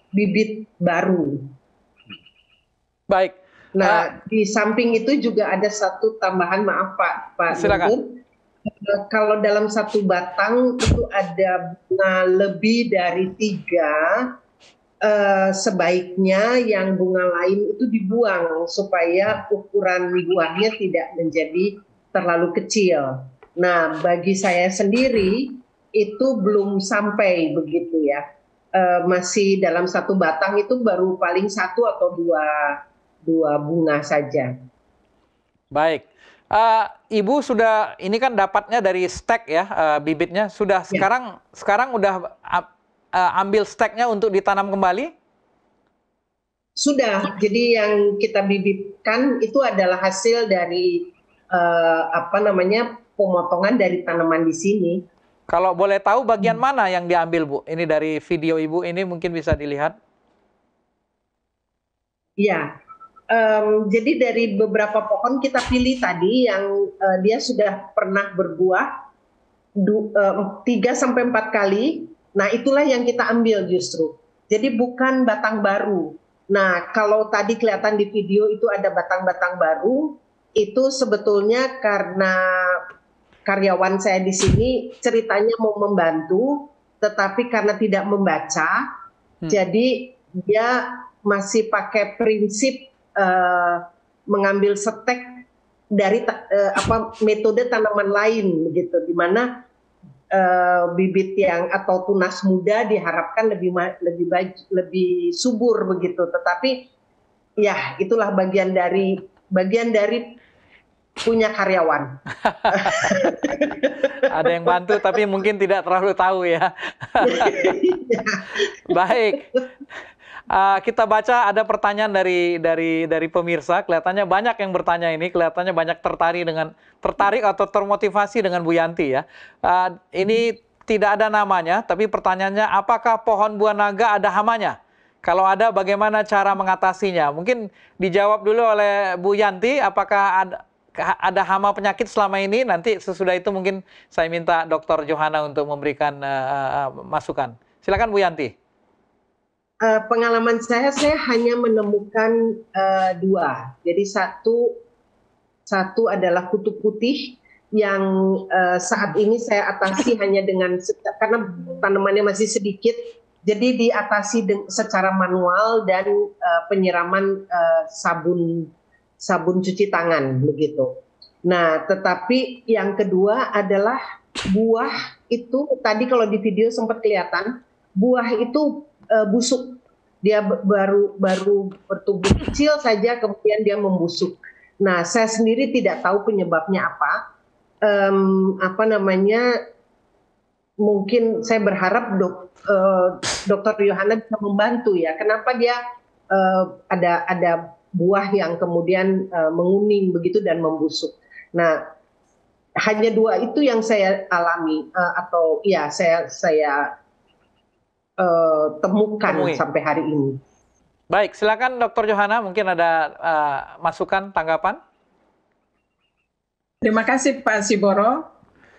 bibit baru. Baik. Nah, di samping itu juga ada satu tambahan, maaf Pak silakan. Kalau dalam 1 batang itu ada bunga lebih dari 3 sebaiknya yang bunga lain itu dibuang supaya ukuran buahnya tidak menjadi terlalu kecil. Nah, bagi saya sendiri itu belum sampai begitu ya. Masih dalam satu batang itu baru paling satu atau dua bunga saja. Baik. Ibu sudah ini kan dapatnya dari stek ya, bibitnya sudah sekarang udah ambil steknya untuk ditanam kembali? Sudah. Jadi yang kita bibitkan itu adalah hasil dari pemotongan dari tanaman di sini. Kalau boleh tahu bagian mana yang diambil, Bu? Ini dari video Ibu ini mungkin bisa dilihat. Ya. Jadi dari beberapa pohon kita pilih tadi yang dia sudah pernah berbuah 3-4 kali. Nah, itulah yang kita ambil justru. Jadi bukan batang baru. Nah, kalau tadi kelihatan di video itu ada batang-batang baru, itu sebetulnya karena karyawan saya di sini ceritanya mau membantu, tetapi karena tidak membaca, jadi dia masih pakai prinsip mengambil stek dari metode tanaman lain, begitu, di mana bibit yang atau tunas muda diharapkan lebih subur begitu. Tetapi ya itulah bagian dari punya karyawan. Ada yang bantu tapi mungkin tidak terlalu tahu ya. Baik. Kita baca ada pertanyaan dari pemirsa. Kelihatannya banyak yang bertanya ini, kelihatannya banyak tertarik atau termotivasi dengan Bu Yanti ya. Ini tidak ada namanya, tapi pertanyaannya apakah pohon buah naga ada hamanya? Kalau ada, bagaimana cara mengatasinya? Mungkin dijawab dulu oleh Bu Yanti, apakah ada hama penyakit selama ini? Nanti sesudah itu mungkin saya minta Dr. Johana untuk memberikan masukan. Silakan Bu Yanti. Pengalaman saya hanya menemukan dua. Jadi satu adalah kutu putih yang saat ini saya atasi hanya dengan, karena tanamannya masih sedikit, jadi diatasi secara manual dan penyiraman sabun cuci tangan begitu. Nah, tetapi yang kedua adalah buah itu tadi kalau di video sempat kelihatan, buah itu busuk. Dia baru bertumbuh kecil saja kemudian dia membusuk. Nah, saya sendiri tidak tahu penyebabnya apa. Mungkin saya berharap Dr. Johana bisa membantu ya. Kenapa dia ada buah yang kemudian menguning begitu dan membusuk. Nah, hanya dua itu yang saya alami atau ya saya temukan sampai hari ini. Baik, silakan Dr. Johana, mungkin ada masukan, tanggapan? Terima kasih Pak Siboro.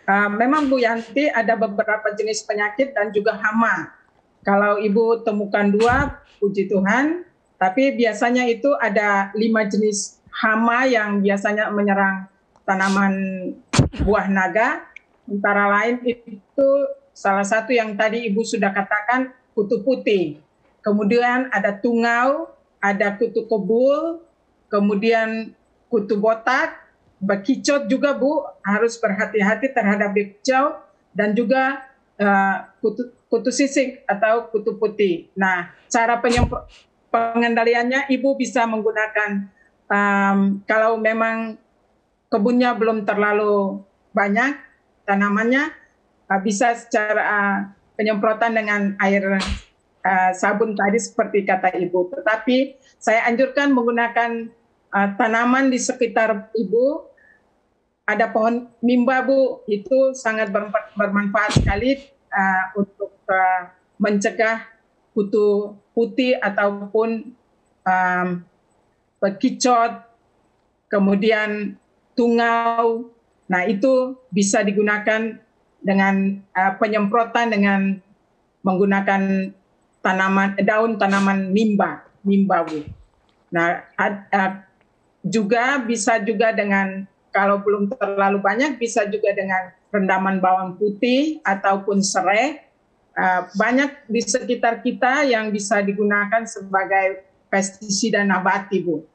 Memang Bu Yanti ada beberapa jenis penyakit dan juga hama. Kalau Ibu temukan dua, puji Tuhan. Tapi biasanya itu ada 5 jenis hama yang biasanya menyerang tanaman buah naga. Antara lain itu salah satu yang tadi Ibu sudah katakan, kutu putih. Kemudian ada tungau, ada kutu kebul, kemudian kutu botak, bekicot juga Bu, harus berhati-hati terhadap bekicot, dan juga kutu sisik atau kutu putih. Nah, cara pengendaliannya Ibu bisa menggunakan, kalau memang kebunnya belum terlalu banyak tanamannya, bisa secara penyemprotan dengan air sabun tadi seperti kata Ibu. Tetapi saya anjurkan menggunakan tanaman di sekitar Ibu. Ada pohon mimba Bu, itu sangat bermanfaat sekali untuk mencegah kutu putih ataupun bekicot, kemudian tungau. Nah, itu bisa digunakan dengan penyemprotan dengan menggunakan daun tanaman mimba Bu. Nah, juga bisa juga dengan, kalau belum terlalu banyak, bisa juga dengan rendaman bawang putih ataupun serai banyak di sekitar kita yang bisa digunakan sebagai pestisida nabati, Bu.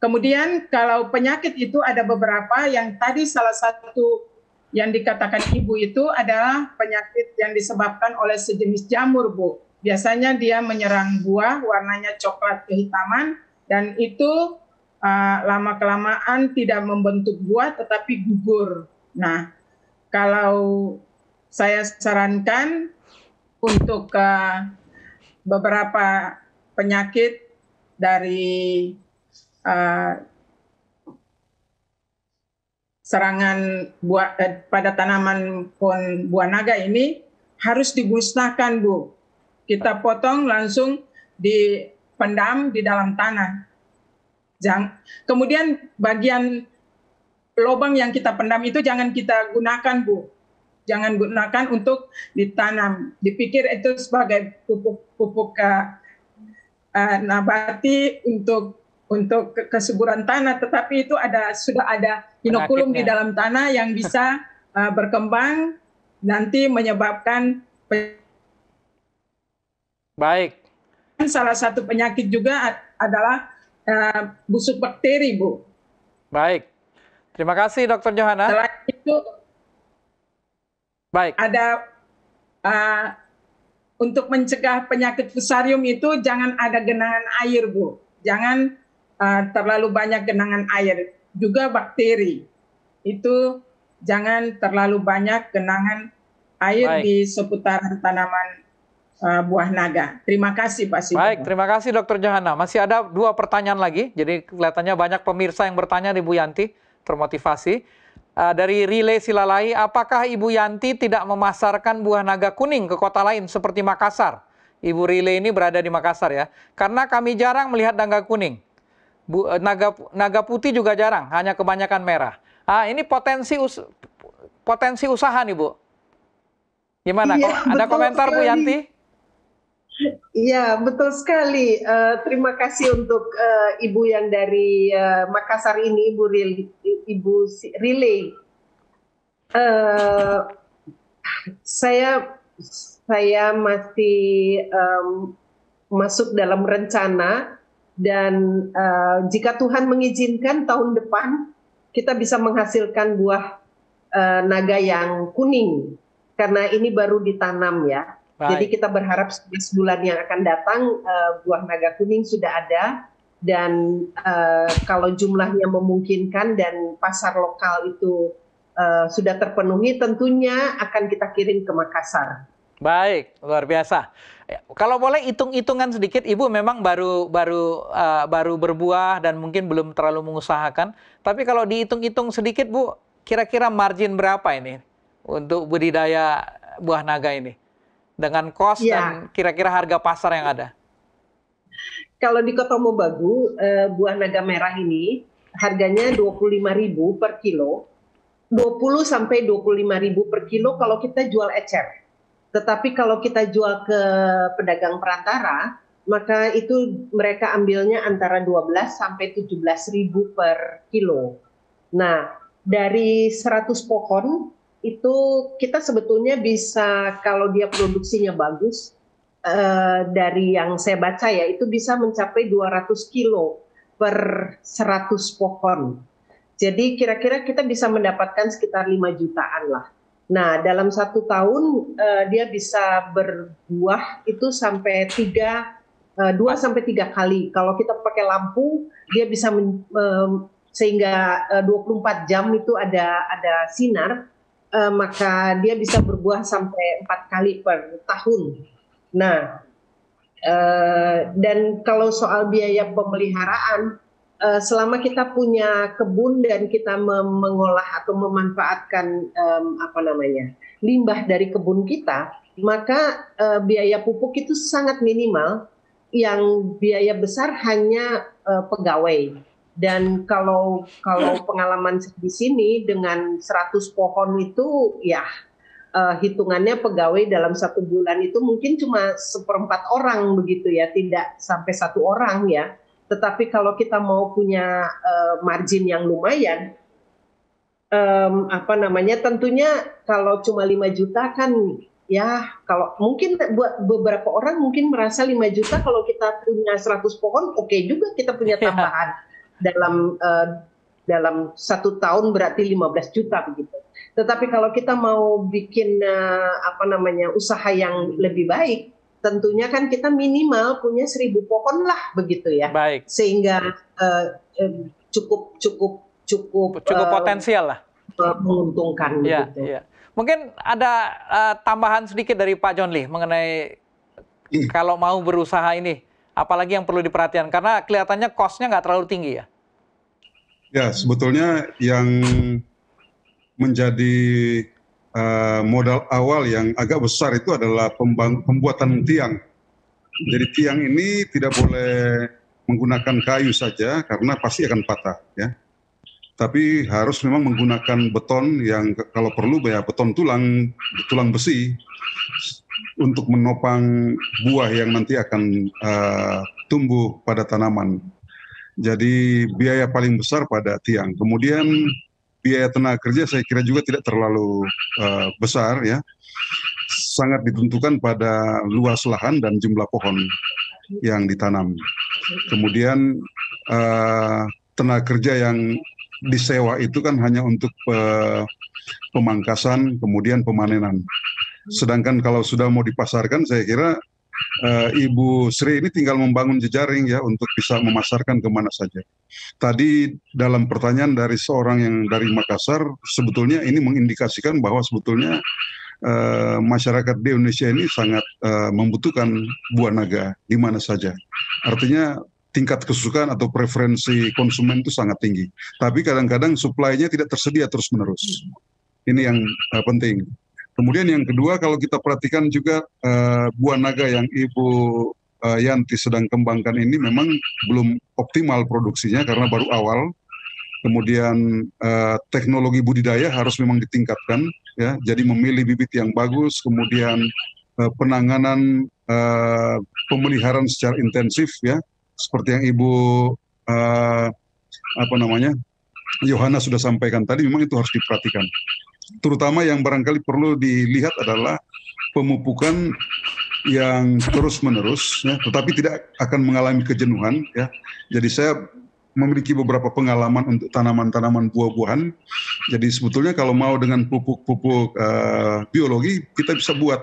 Kemudian kalau penyakit itu ada beberapa yang tadi salah satu yang dikatakan Ibu itu adalah penyakit yang disebabkan oleh sejenis jamur, Bu. Biasanya dia menyerang buah, warnanya coklat kehitaman, dan itu lama-kelamaan tidak membentuk buah tetapi gugur. Nah, kalau saya sarankan untuk beberapa penyakit dari serangan buah pada tanaman pohon buah naga ini harus dimusnahkan, Bu. Kita potong langsung dipendam di dalam tanah. Kemudian bagian lubang yang kita pendam itu jangan kita gunakan, Bu. Jangan gunakan untuk ditanam. Dipikir itu sebagai pupuk nabati untuk kesuburan tanah, tetapi itu sudah ada inokulum di dalam tanah yang bisa berkembang nanti menyebabkan baik. Salah satu penyakit juga adalah busuk bakteri, Bu. Baik. Terima kasih, Dr. Johanna. Selain itu, baik. Ada untuk mencegah penyakit fusarium itu jangan ada genangan air, Bu. Jangan terlalu banyak genangan air. Juga bakteri itu jangan terlalu banyak genangan air di seputaran tanaman buah naga. Terima kasih, Pak Siti. Baik, terima kasih Dr. Johanna. Masih ada 2 pertanyaan lagi. Jadi kelihatannya banyak pemirsa yang bertanya di Bu Yanti, termotivasi. Dari Relay Silalahi, apakah Ibu Yanti tidak memasarkan buah naga kuning ke kota lain seperti Makassar? Ibu Relay ini berada di Makassar ya. Karena kami jarang melihat naga kuning. Naga putih juga jarang, hanya kebanyakan merah. Ini potensi usaha nih, Bu. Gimana? Iya, ada komentar sekali. Bu Yanti? Iya, betul sekali. Terima kasih untuk Ibu yang dari Makassar ini, Ibu Relay. Saya masih masuk dalam rencana dan jika Tuhan mengizinkan tahun depan kita bisa menghasilkan buah naga yang kuning karena ini baru ditanam ya. Baik. Jadi kita berharap 11 bulan yang akan datang buah naga kuning sudah ada dan kalau jumlahnya memungkinkan dan pasar lokal itu sudah terpenuhi tentunya akan kita kirim ke Makassar. Baik, luar biasa. Kalau boleh hitung-hitungan sedikit, Ibu memang baru berbuah dan mungkin belum terlalu mengusahakan. Tapi kalau dihitung-hitung sedikit, Bu, kira-kira margin berapa ini untuk budidaya buah naga ini? Dengan cost dan kira-kira harga pasar yang ada. Kalau di Kota Mobagu, buah naga merah ini harganya 25.000 per kilo, 20 sampai 25.000 per kilo kalau kita jual ecer. Tetapi kalau kita jual ke pedagang perantara, maka itu mereka ambilnya antara 12 sampai 17.000 per kilo. Nah, dari 100 pohon itu kita sebetulnya bisa kalau dia produksinya bagus dari yang saya baca ya itu bisa mencapai 200 kilo per 100 pohon. Jadi kira-kira kita bisa mendapatkan sekitar 5 jutaan lah. Nah dalam 1 tahun dia bisa berbuah itu sampai 2 sampai 3 kali. Kalau kita pakai lampu dia bisa sehingga 24 jam itu ada sinar. Maka dia bisa berbuah sampai 4 kali per tahun. Nah, dan kalau soal biaya pemeliharaan, selama kita punya kebun dan kita mengolah atau memanfaatkan limbah dari kebun kita, maka biaya pupuk itu sangat minimal. Yang biaya besar hanya pegawai. Dan kalau pengalaman di sini dengan 100 pohon itu ya hitungannya pegawai dalam 1 bulan itu mungkin cuma 1/4 orang begitu ya, tidak sampai 1 orang ya. Tetapi kalau kita mau punya margin yang lumayan, tentunya kalau cuma 5 juta kan ya kalau mungkin buat beberapa orang mungkin merasa 5 juta kalau kita punya 100 pohon, oke juga kita punya tambahan dalam 1 tahun berarti 15 juta begitu. Tetapi kalau kita mau bikin usaha yang lebih baik, tentunya kan kita minimal punya 1.000 pohon lah begitu ya. Baik. Sehingga cukup potensial lah. Menguntungkan begitu. Ya. Mungkin ada tambahan sedikit dari Pak John Lee mengenai kalau mau berusaha ini, apalagi yang perlu diperhatikan karena kelihatannya cost-nya nggak terlalu tinggi ya. Ya, sebetulnya yang menjadi modal awal yang agak besar itu adalah pembuatan tiang. Jadi tiang ini tidak boleh menggunakan kayu saja karena pasti akan patah ya. Tapi harus memang menggunakan beton yang kalau perlu ya beton tulang besi untuk menopang buah yang nanti akan tumbuh pada tanaman. Jadi biaya paling besar pada tiang. Kemudian biaya tenaga kerja saya kira juga tidak terlalu besar ya. Sangat ditentukan pada luas lahan dan jumlah pohon yang ditanam. Kemudian tenaga kerja yang disewa itu kan hanya untuk pemangkasan, kemudian pemanenan. Sedangkan kalau sudah mau dipasarkan, saya kira Ibu Sri ini tinggal membangun jejaring ya untuk bisa memasarkan kemana saja. Tadi dalam pertanyaan dari seorang yang dari Makassar, sebetulnya ini mengindikasikan bahwa sebetulnya masyarakat di Indonesia ini sangat membutuhkan buah naga di mana saja. Artinya tingkat kesukaan atau preferensi konsumen itu sangat tinggi. Tapi kadang-kadang supply-nya tidak tersedia terus-menerus. Ini yang penting. Kemudian yang kedua, kalau kita perhatikan juga buah naga yang Ibu Yanti sedang kembangkan ini memang belum optimal produksinya karena baru awal. Kemudian teknologi budidaya harus memang ditingkatkan, ya. Jadi memilih bibit yang bagus, kemudian penanganan pemeliharaan secara intensif, ya. Seperti yang Ibu Yohana sudah sampaikan tadi, memang itu harus diperhatikan. Terutama yang barangkali perlu dilihat adalah pemupukan yang terus-menerus, ya, tetapi tidak akan mengalami kejenuhan. Ya. Jadi saya memiliki beberapa pengalaman untuk tanaman-tanaman buah-buahan. Jadi sebetulnya kalau mau dengan pupuk-pupuk biologi, kita bisa buat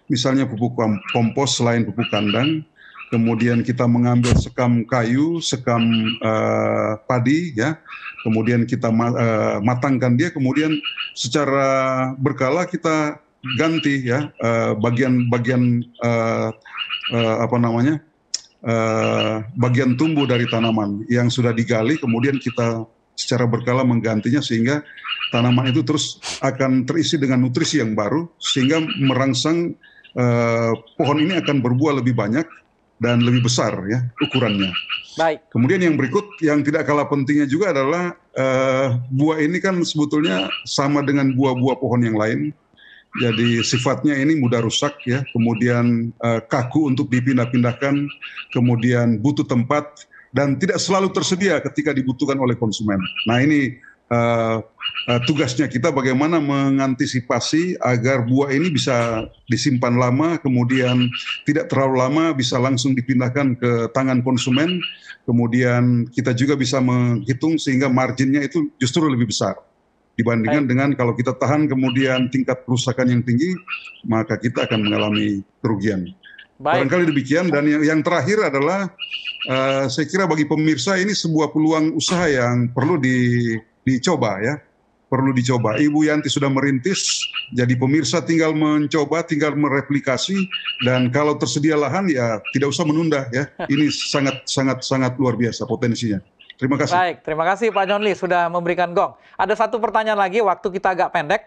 misalnya pupuk kompos selain pupuk kandang. Kemudian kita mengambil sekam kayu, sekam padi, ya. Kemudian kita matangkan dia, kemudian secara berkala kita ganti, ya, bagian tumbuh dari tanaman yang sudah digali, kemudian kita secara berkala menggantinya sehingga tanaman itu terus akan terisi dengan nutrisi yang baru sehingga merangsang pohon ini akan berbuah lebih banyak dan lebih besar, ya, ukurannya. Baik. Kemudian yang berikut yang tidak kalah pentingnya juga adalah buah ini kan sebetulnya sama dengan buah-buah pohon yang lain. Jadi sifatnya ini mudah rusak, ya. Kemudian kaku untuk dipindah-pindahkan, kemudian butuh tempat dan tidak selalu tersedia ketika dibutuhkan oleh konsumen. Nah ini tugasnya kita bagaimana mengantisipasi agar buah ini bisa disimpan lama, kemudian tidak terlalu lama, bisa langsung dipindahkan ke tangan konsumen, kemudian kita juga bisa menghitung sehingga marginnya itu justru lebih besar dibandingkan dengan kalau kita tahan kemudian tingkat kerusakan yang tinggi, maka kita akan mengalami kerugian. Barangkali demikian. Dan yang terakhir adalah saya kira bagi pemirsa ini sebuah peluang usaha yang perlu dicoba, ya, perlu dicoba. Ibu Yanti sudah merintis, jadi pemirsa tinggal mencoba, tinggal mereplikasi, dan kalau tersedia lahan ya tidak usah menunda, ya. Ini sangat luar biasa potensinya. Terima kasih. Baik, terima kasih Pak John Lee sudah memberikan gong. Ada satu pertanyaan lagi, waktu kita agak pendek,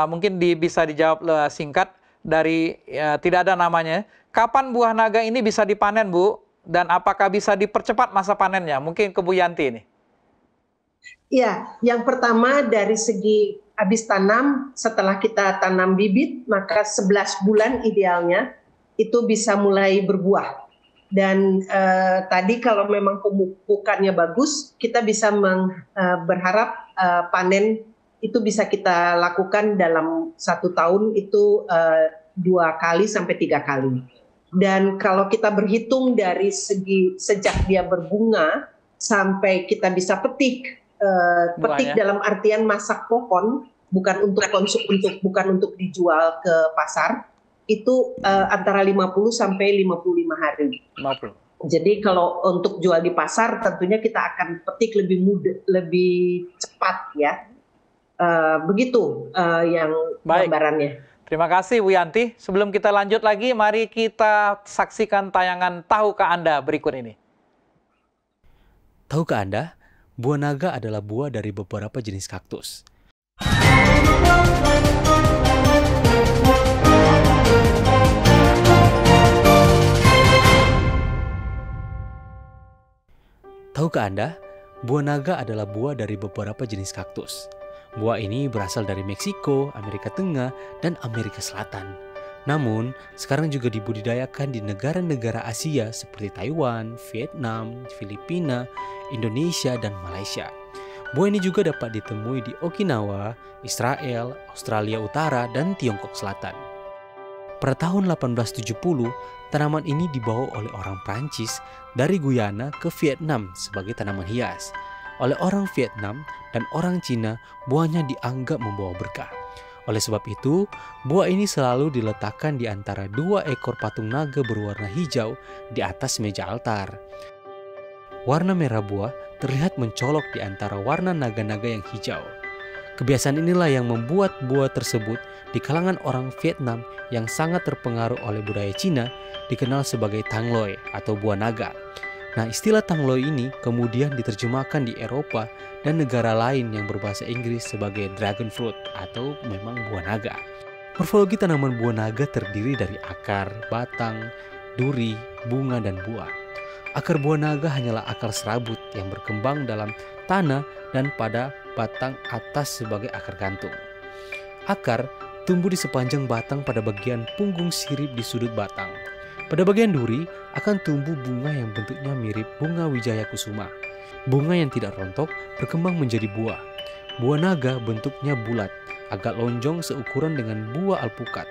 mungkin bisa dijawab singkat dari tidak ada namanya. Kapan buah naga ini bisa dipanen, Bu? Dan apakah bisa dipercepat masa panennya? Mungkin ke Bu Yanti ini. Ya, yang pertama dari segi habis tanam, setelah kita tanam bibit, maka 11 bulan idealnya itu bisa mulai berbuah. Dan tadi kalau memang pemupukannya bagus, kita bisa berharap panen itu bisa kita lakukan dalam 1 tahun itu 2 kali sampai 3 kali. Dan kalau kita berhitung dari segi sejak dia berbunga sampai kita bisa petik dalam artian masak pohon, bukan untuk dijual ke pasar, itu antara 50 sampai 55 hari. 50. Jadi kalau untuk jual di pasar tentunya kita akan petik lebih mudah, lebih cepat ya. Begitu yang gambarannya. Terima kasih Bu Yanti. Sebelum kita lanjut lagi, mari kita saksikan tayangan Tahukah Anda berikut ini. Tahukah Anda, buah naga adalah buah dari beberapa jenis kaktus. Tahukah Anda, buah naga adalah buah dari beberapa jenis kaktus. Buah ini berasal dari Meksiko, Amerika Tengah, dan Amerika Selatan. Namun, sekarang juga dibudidayakan di negara-negara Asia seperti Taiwan, Vietnam, Filipina, Indonesia, dan Malaysia. Buah ini juga dapat ditemui di Okinawa, Israel, Australia Utara, dan Tiongkok Selatan. Pada tahun 1870, tanaman ini dibawa oleh orang Prancis dari Guyana ke Vietnam sebagai tanaman hias. Oleh orang Vietnam dan orang Cina, buahnya dianggap membawa berkah. Oleh sebab itu, buah ini selalu diletakkan di antara 2 ekor patung naga berwarna hijau di atas meja altar. Warna merah buah terlihat mencolok di antara warna naga-naga yang hijau. Kebiasaan inilah yang membuat buah tersebut di kalangan orang Vietnam yang sangat terpengaruh oleh budaya Cina dikenal sebagai Tang Loi atau buah naga. Nah, istilah Tang Loi ini kemudian diterjemahkan di Eropa dan negara lain yang berbahasa Inggris sebagai dragon fruit atau memang buah naga. Morfologi tanaman buah naga terdiri dari akar, batang, duri, bunga, dan buah. Akar buah naga hanyalah akar serabut yang berkembang dalam tanah dan pada batang atas sebagai akar gantung. Akar tumbuh di sepanjang batang pada bagian punggung sirip di sudut batang. Pada bagian duri akan tumbuh bunga yang bentuknya mirip bunga wijaya kusuma. Bunga yang tidak rontok berkembang menjadi buah. Buah naga bentuknya bulat, agak lonjong seukuran dengan buah alpukat.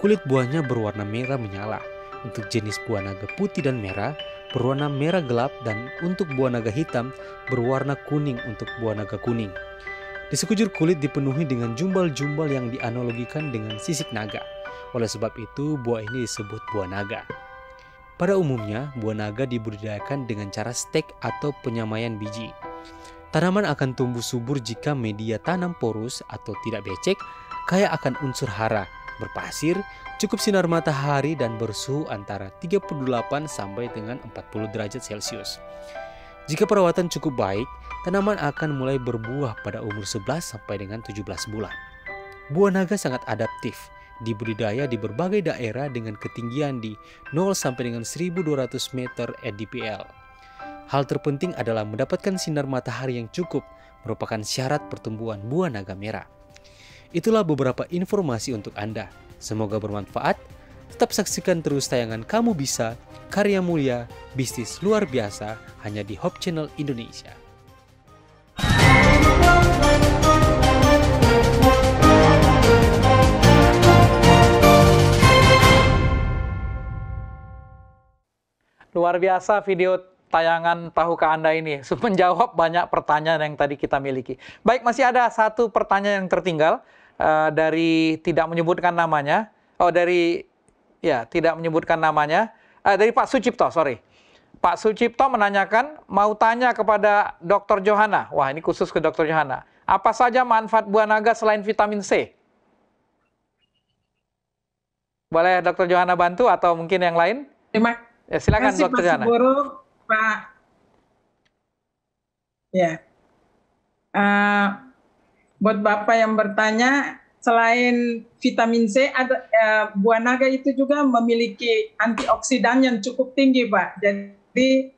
Kulit buahnya berwarna merah menyala. Untuk jenis buah naga putih dan merah berwarna merah gelap, dan untuk buah naga hitam berwarna kuning untuk buah naga kuning. Di sekujur kulit dipenuhi dengan jumbal-jumbal yang dianalogikan dengan sisik naga. Oleh sebab itu, buah ini disebut buah naga. Pada umumnya, buah naga dibudidayakan dengan cara stek atau penyamaian biji. Tanaman akan tumbuh subur jika media tanam porus atau tidak becek, kaya akan unsur hara, berpasir, cukup sinar matahari, dan bersuhu antara 38 sampai dengan 40 derajat Celcius. Jika perawatan cukup baik, tanaman akan mulai berbuah pada umur 11 sampai dengan 17 bulan. Buah naga sangat adaptif, dibudidaya di berbagai daerah dengan ketinggian di 0 sampai dengan 1200 meter ADPL. Hal terpenting adalah mendapatkan sinar matahari yang cukup, merupakan syarat pertumbuhan buah naga merah. Itulah beberapa informasi untuk Anda. Semoga bermanfaat. Tetap saksikan terus tayangan Kamu Bisa, karya mulia, bisnis luar biasa, hanya di Hope Channel Indonesia. Luar biasa video tayangan Tahukah Anda ini, menjawab banyak pertanyaan yang tadi kita miliki. Baik, masih ada satu pertanyaan yang tertinggal dari tidak menyebutkan namanya. Tidak menyebutkan namanya. Dari Pak Sucipto, sorry. Pak Sucipto menanyakan, mau tanya kepada Dr. Johana. Wah, ini khusus ke Dr. Johana. Apa saja manfaat buah naga selain vitamin C? Boleh Dr. Johana bantu atau mungkin yang lain? Ya, silakan Dr. Johana. Pak. Ya. Buat Bapak yang bertanya, selain vitamin C, buah naga itu juga memiliki antioksidan yang cukup tinggi, Pak. Jadi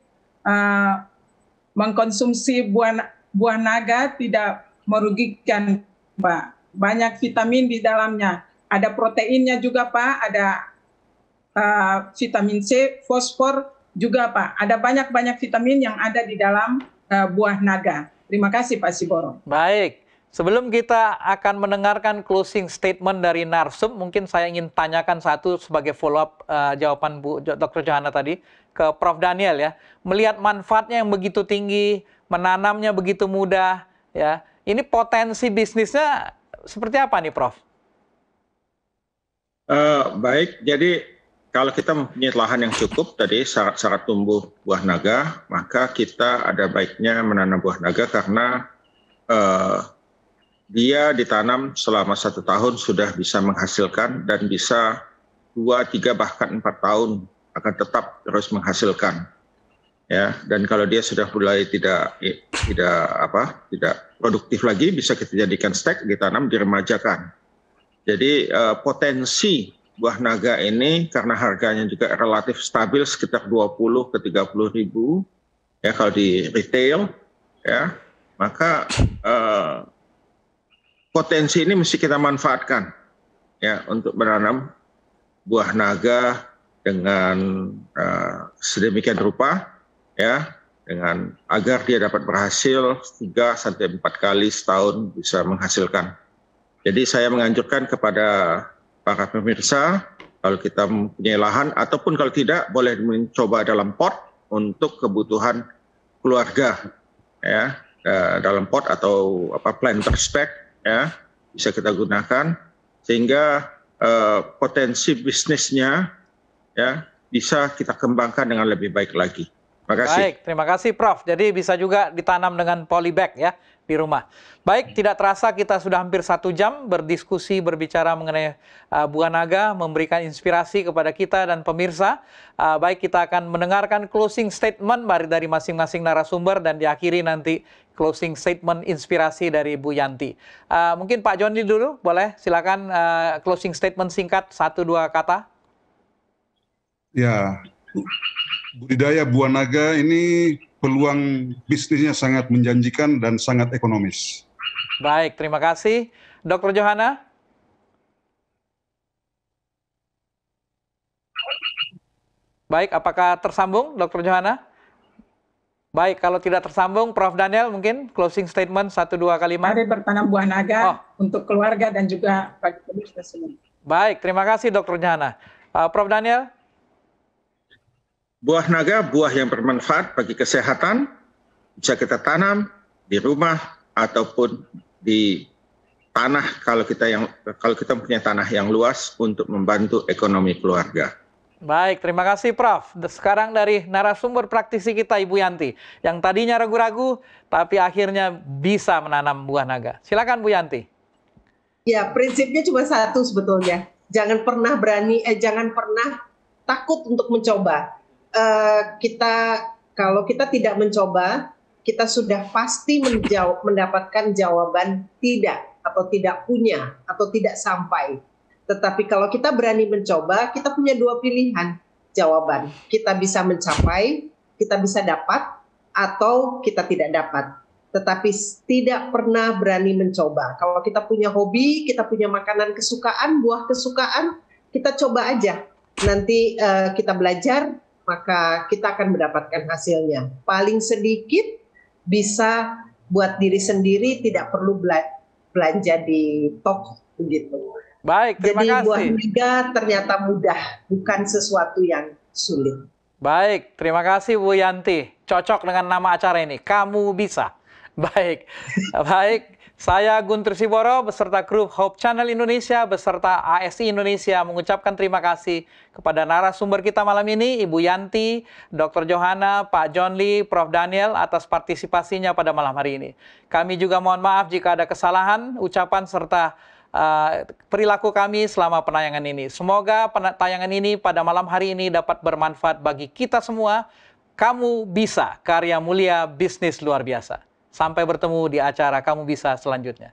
mengkonsumsi buah naga tidak merugikan, Pak. Banyak vitamin di dalamnya. Ada proteinnya juga, Pak. Ada vitamin C, fosfor juga, Pak. Ada banyak vitamin yang ada di dalam buah naga. Terima kasih, Pak Siboro. Baik. Sebelum kita akan mendengarkan closing statement dari Narsum, mungkin saya ingin tanyakan satu sebagai follow-up jawaban Bu Dr. Johana tadi ke Prof. Daniel ya. Melihat manfaatnya yang begitu tinggi, menanamnya begitu mudah, ya. Ini potensi bisnisnya seperti apa nih, Prof? Baik, jadi kalau kita mempunyai lahan yang cukup tadi syarat-syarat tumbuh buah naga, maka kita ada baiknya menanam buah naga karena dia ditanam selama 1 tahun sudah bisa menghasilkan dan bisa 2, 3 bahkan 4 tahun akan tetap terus menghasilkan. Ya, dan kalau dia sudah mulai tidak produktif lagi, bisa kita jadikan stek, ditanam, diremajakan. Jadi potensi buah naga ini karena harganya juga relatif stabil sekitar 20 ke 30 ribu ya kalau di retail ya, maka potensi ini mesti kita manfaatkan ya untuk menanam buah naga dengan sedemikian rupa ya, dengan agar dia dapat berhasil 3 sampai 4 kali setahun bisa menghasilkan. Jadi saya menganjurkan kepada para pemirsa, kalau kita mempunyai lahan ataupun kalau tidak boleh mencoba dalam pot untuk kebutuhan keluarga ya, dalam pot atau planter spec ya, bisa kita gunakan sehingga potensi bisnisnya ya bisa kita kembangkan dengan lebih baik lagi. Terima kasih. Baik, terima kasih Prof. Jadi bisa juga ditanam dengan polybag ya di rumah. Baik, tidak terasa kita sudah hampir 1 jam berdiskusi, berbicara mengenai buah naga, memberikan inspirasi kepada kita dan pemirsa. Baik, kita akan mendengarkan closing statement dari masing-masing narasumber dan diakhiri nanti closing statement inspirasi dari Bu Yanti. Mungkin Pak Joni dulu, boleh? Silakan closing statement singkat 1-2 kata. Ya, budidaya buah naga ini peluang bisnisnya sangat menjanjikan dan sangat ekonomis. Baik, terima kasih. Dr. Johana? Baik, apakah tersambung Dr. Johana? Baik, kalau tidak tersambung, Prof. Daniel mungkin closing statement 1-2 kalimat. Mari bertanam buah naga untuk keluarga dan juga bagi pemirsa semua. Baik, terima kasih Dr. Johana. Prof. Daniel? Buah naga, buah yang bermanfaat bagi kesehatan, bisa kita tanam di rumah ataupun di tanah kalau kita mempunyai tanah yang luas untuk membantu ekonomi keluarga. Baik, terima kasih Prof. Sekarang dari narasumber praktisi kita Ibu Yanti, yang tadinya ragu-ragu tapi akhirnya bisa menanam buah naga. Silakan Bu Yanti. Ya, prinsipnya cuma satu sebetulnya. Jangan pernah takut untuk mencoba. Kalau kita tidak mencoba, kita sudah pasti mendapatkan jawaban tidak atau tidak punya atau tidak sampai. Tetapi kalau kita berani mencoba, kita punya 2 pilihan jawaban. Kita bisa mencapai, kita bisa dapat, atau kita tidak dapat. Tetapi tidak pernah berani mencoba. Kalau kita punya hobi, kita punya makanan kesukaan, buah kesukaan, kita coba aja. Nanti kita belajar, maka kita akan mendapatkan hasilnya. Paling sedikit bisa buat diri sendiri, tidak perlu belanja di toko begitu. Baik, terima kasih. Jadi buah naga ternyata mudah, bukan sesuatu yang sulit. Baik, terima kasih Bu Yanti. Cocok dengan nama acara ini, Kamu Bisa. Baik, baik. Saya Guntur Siboro beserta kru Hope Channel Indonesia beserta ASI Indonesia mengucapkan terima kasih kepada narasumber kita malam ini, Ibu Yanti, Dr. Johana, Pak John Lee, Prof. Daniel atas partisipasinya pada malam hari ini. Kami juga mohon maaf jika ada kesalahan, ucapan serta perilaku kami selama penayangan ini. Semoga tayangan ini pada malam hari ini dapat bermanfaat bagi kita semua. Kamu Bisa, karya mulia bisnis luar biasa. Sampai bertemu di acara Kamu Bisa selanjutnya.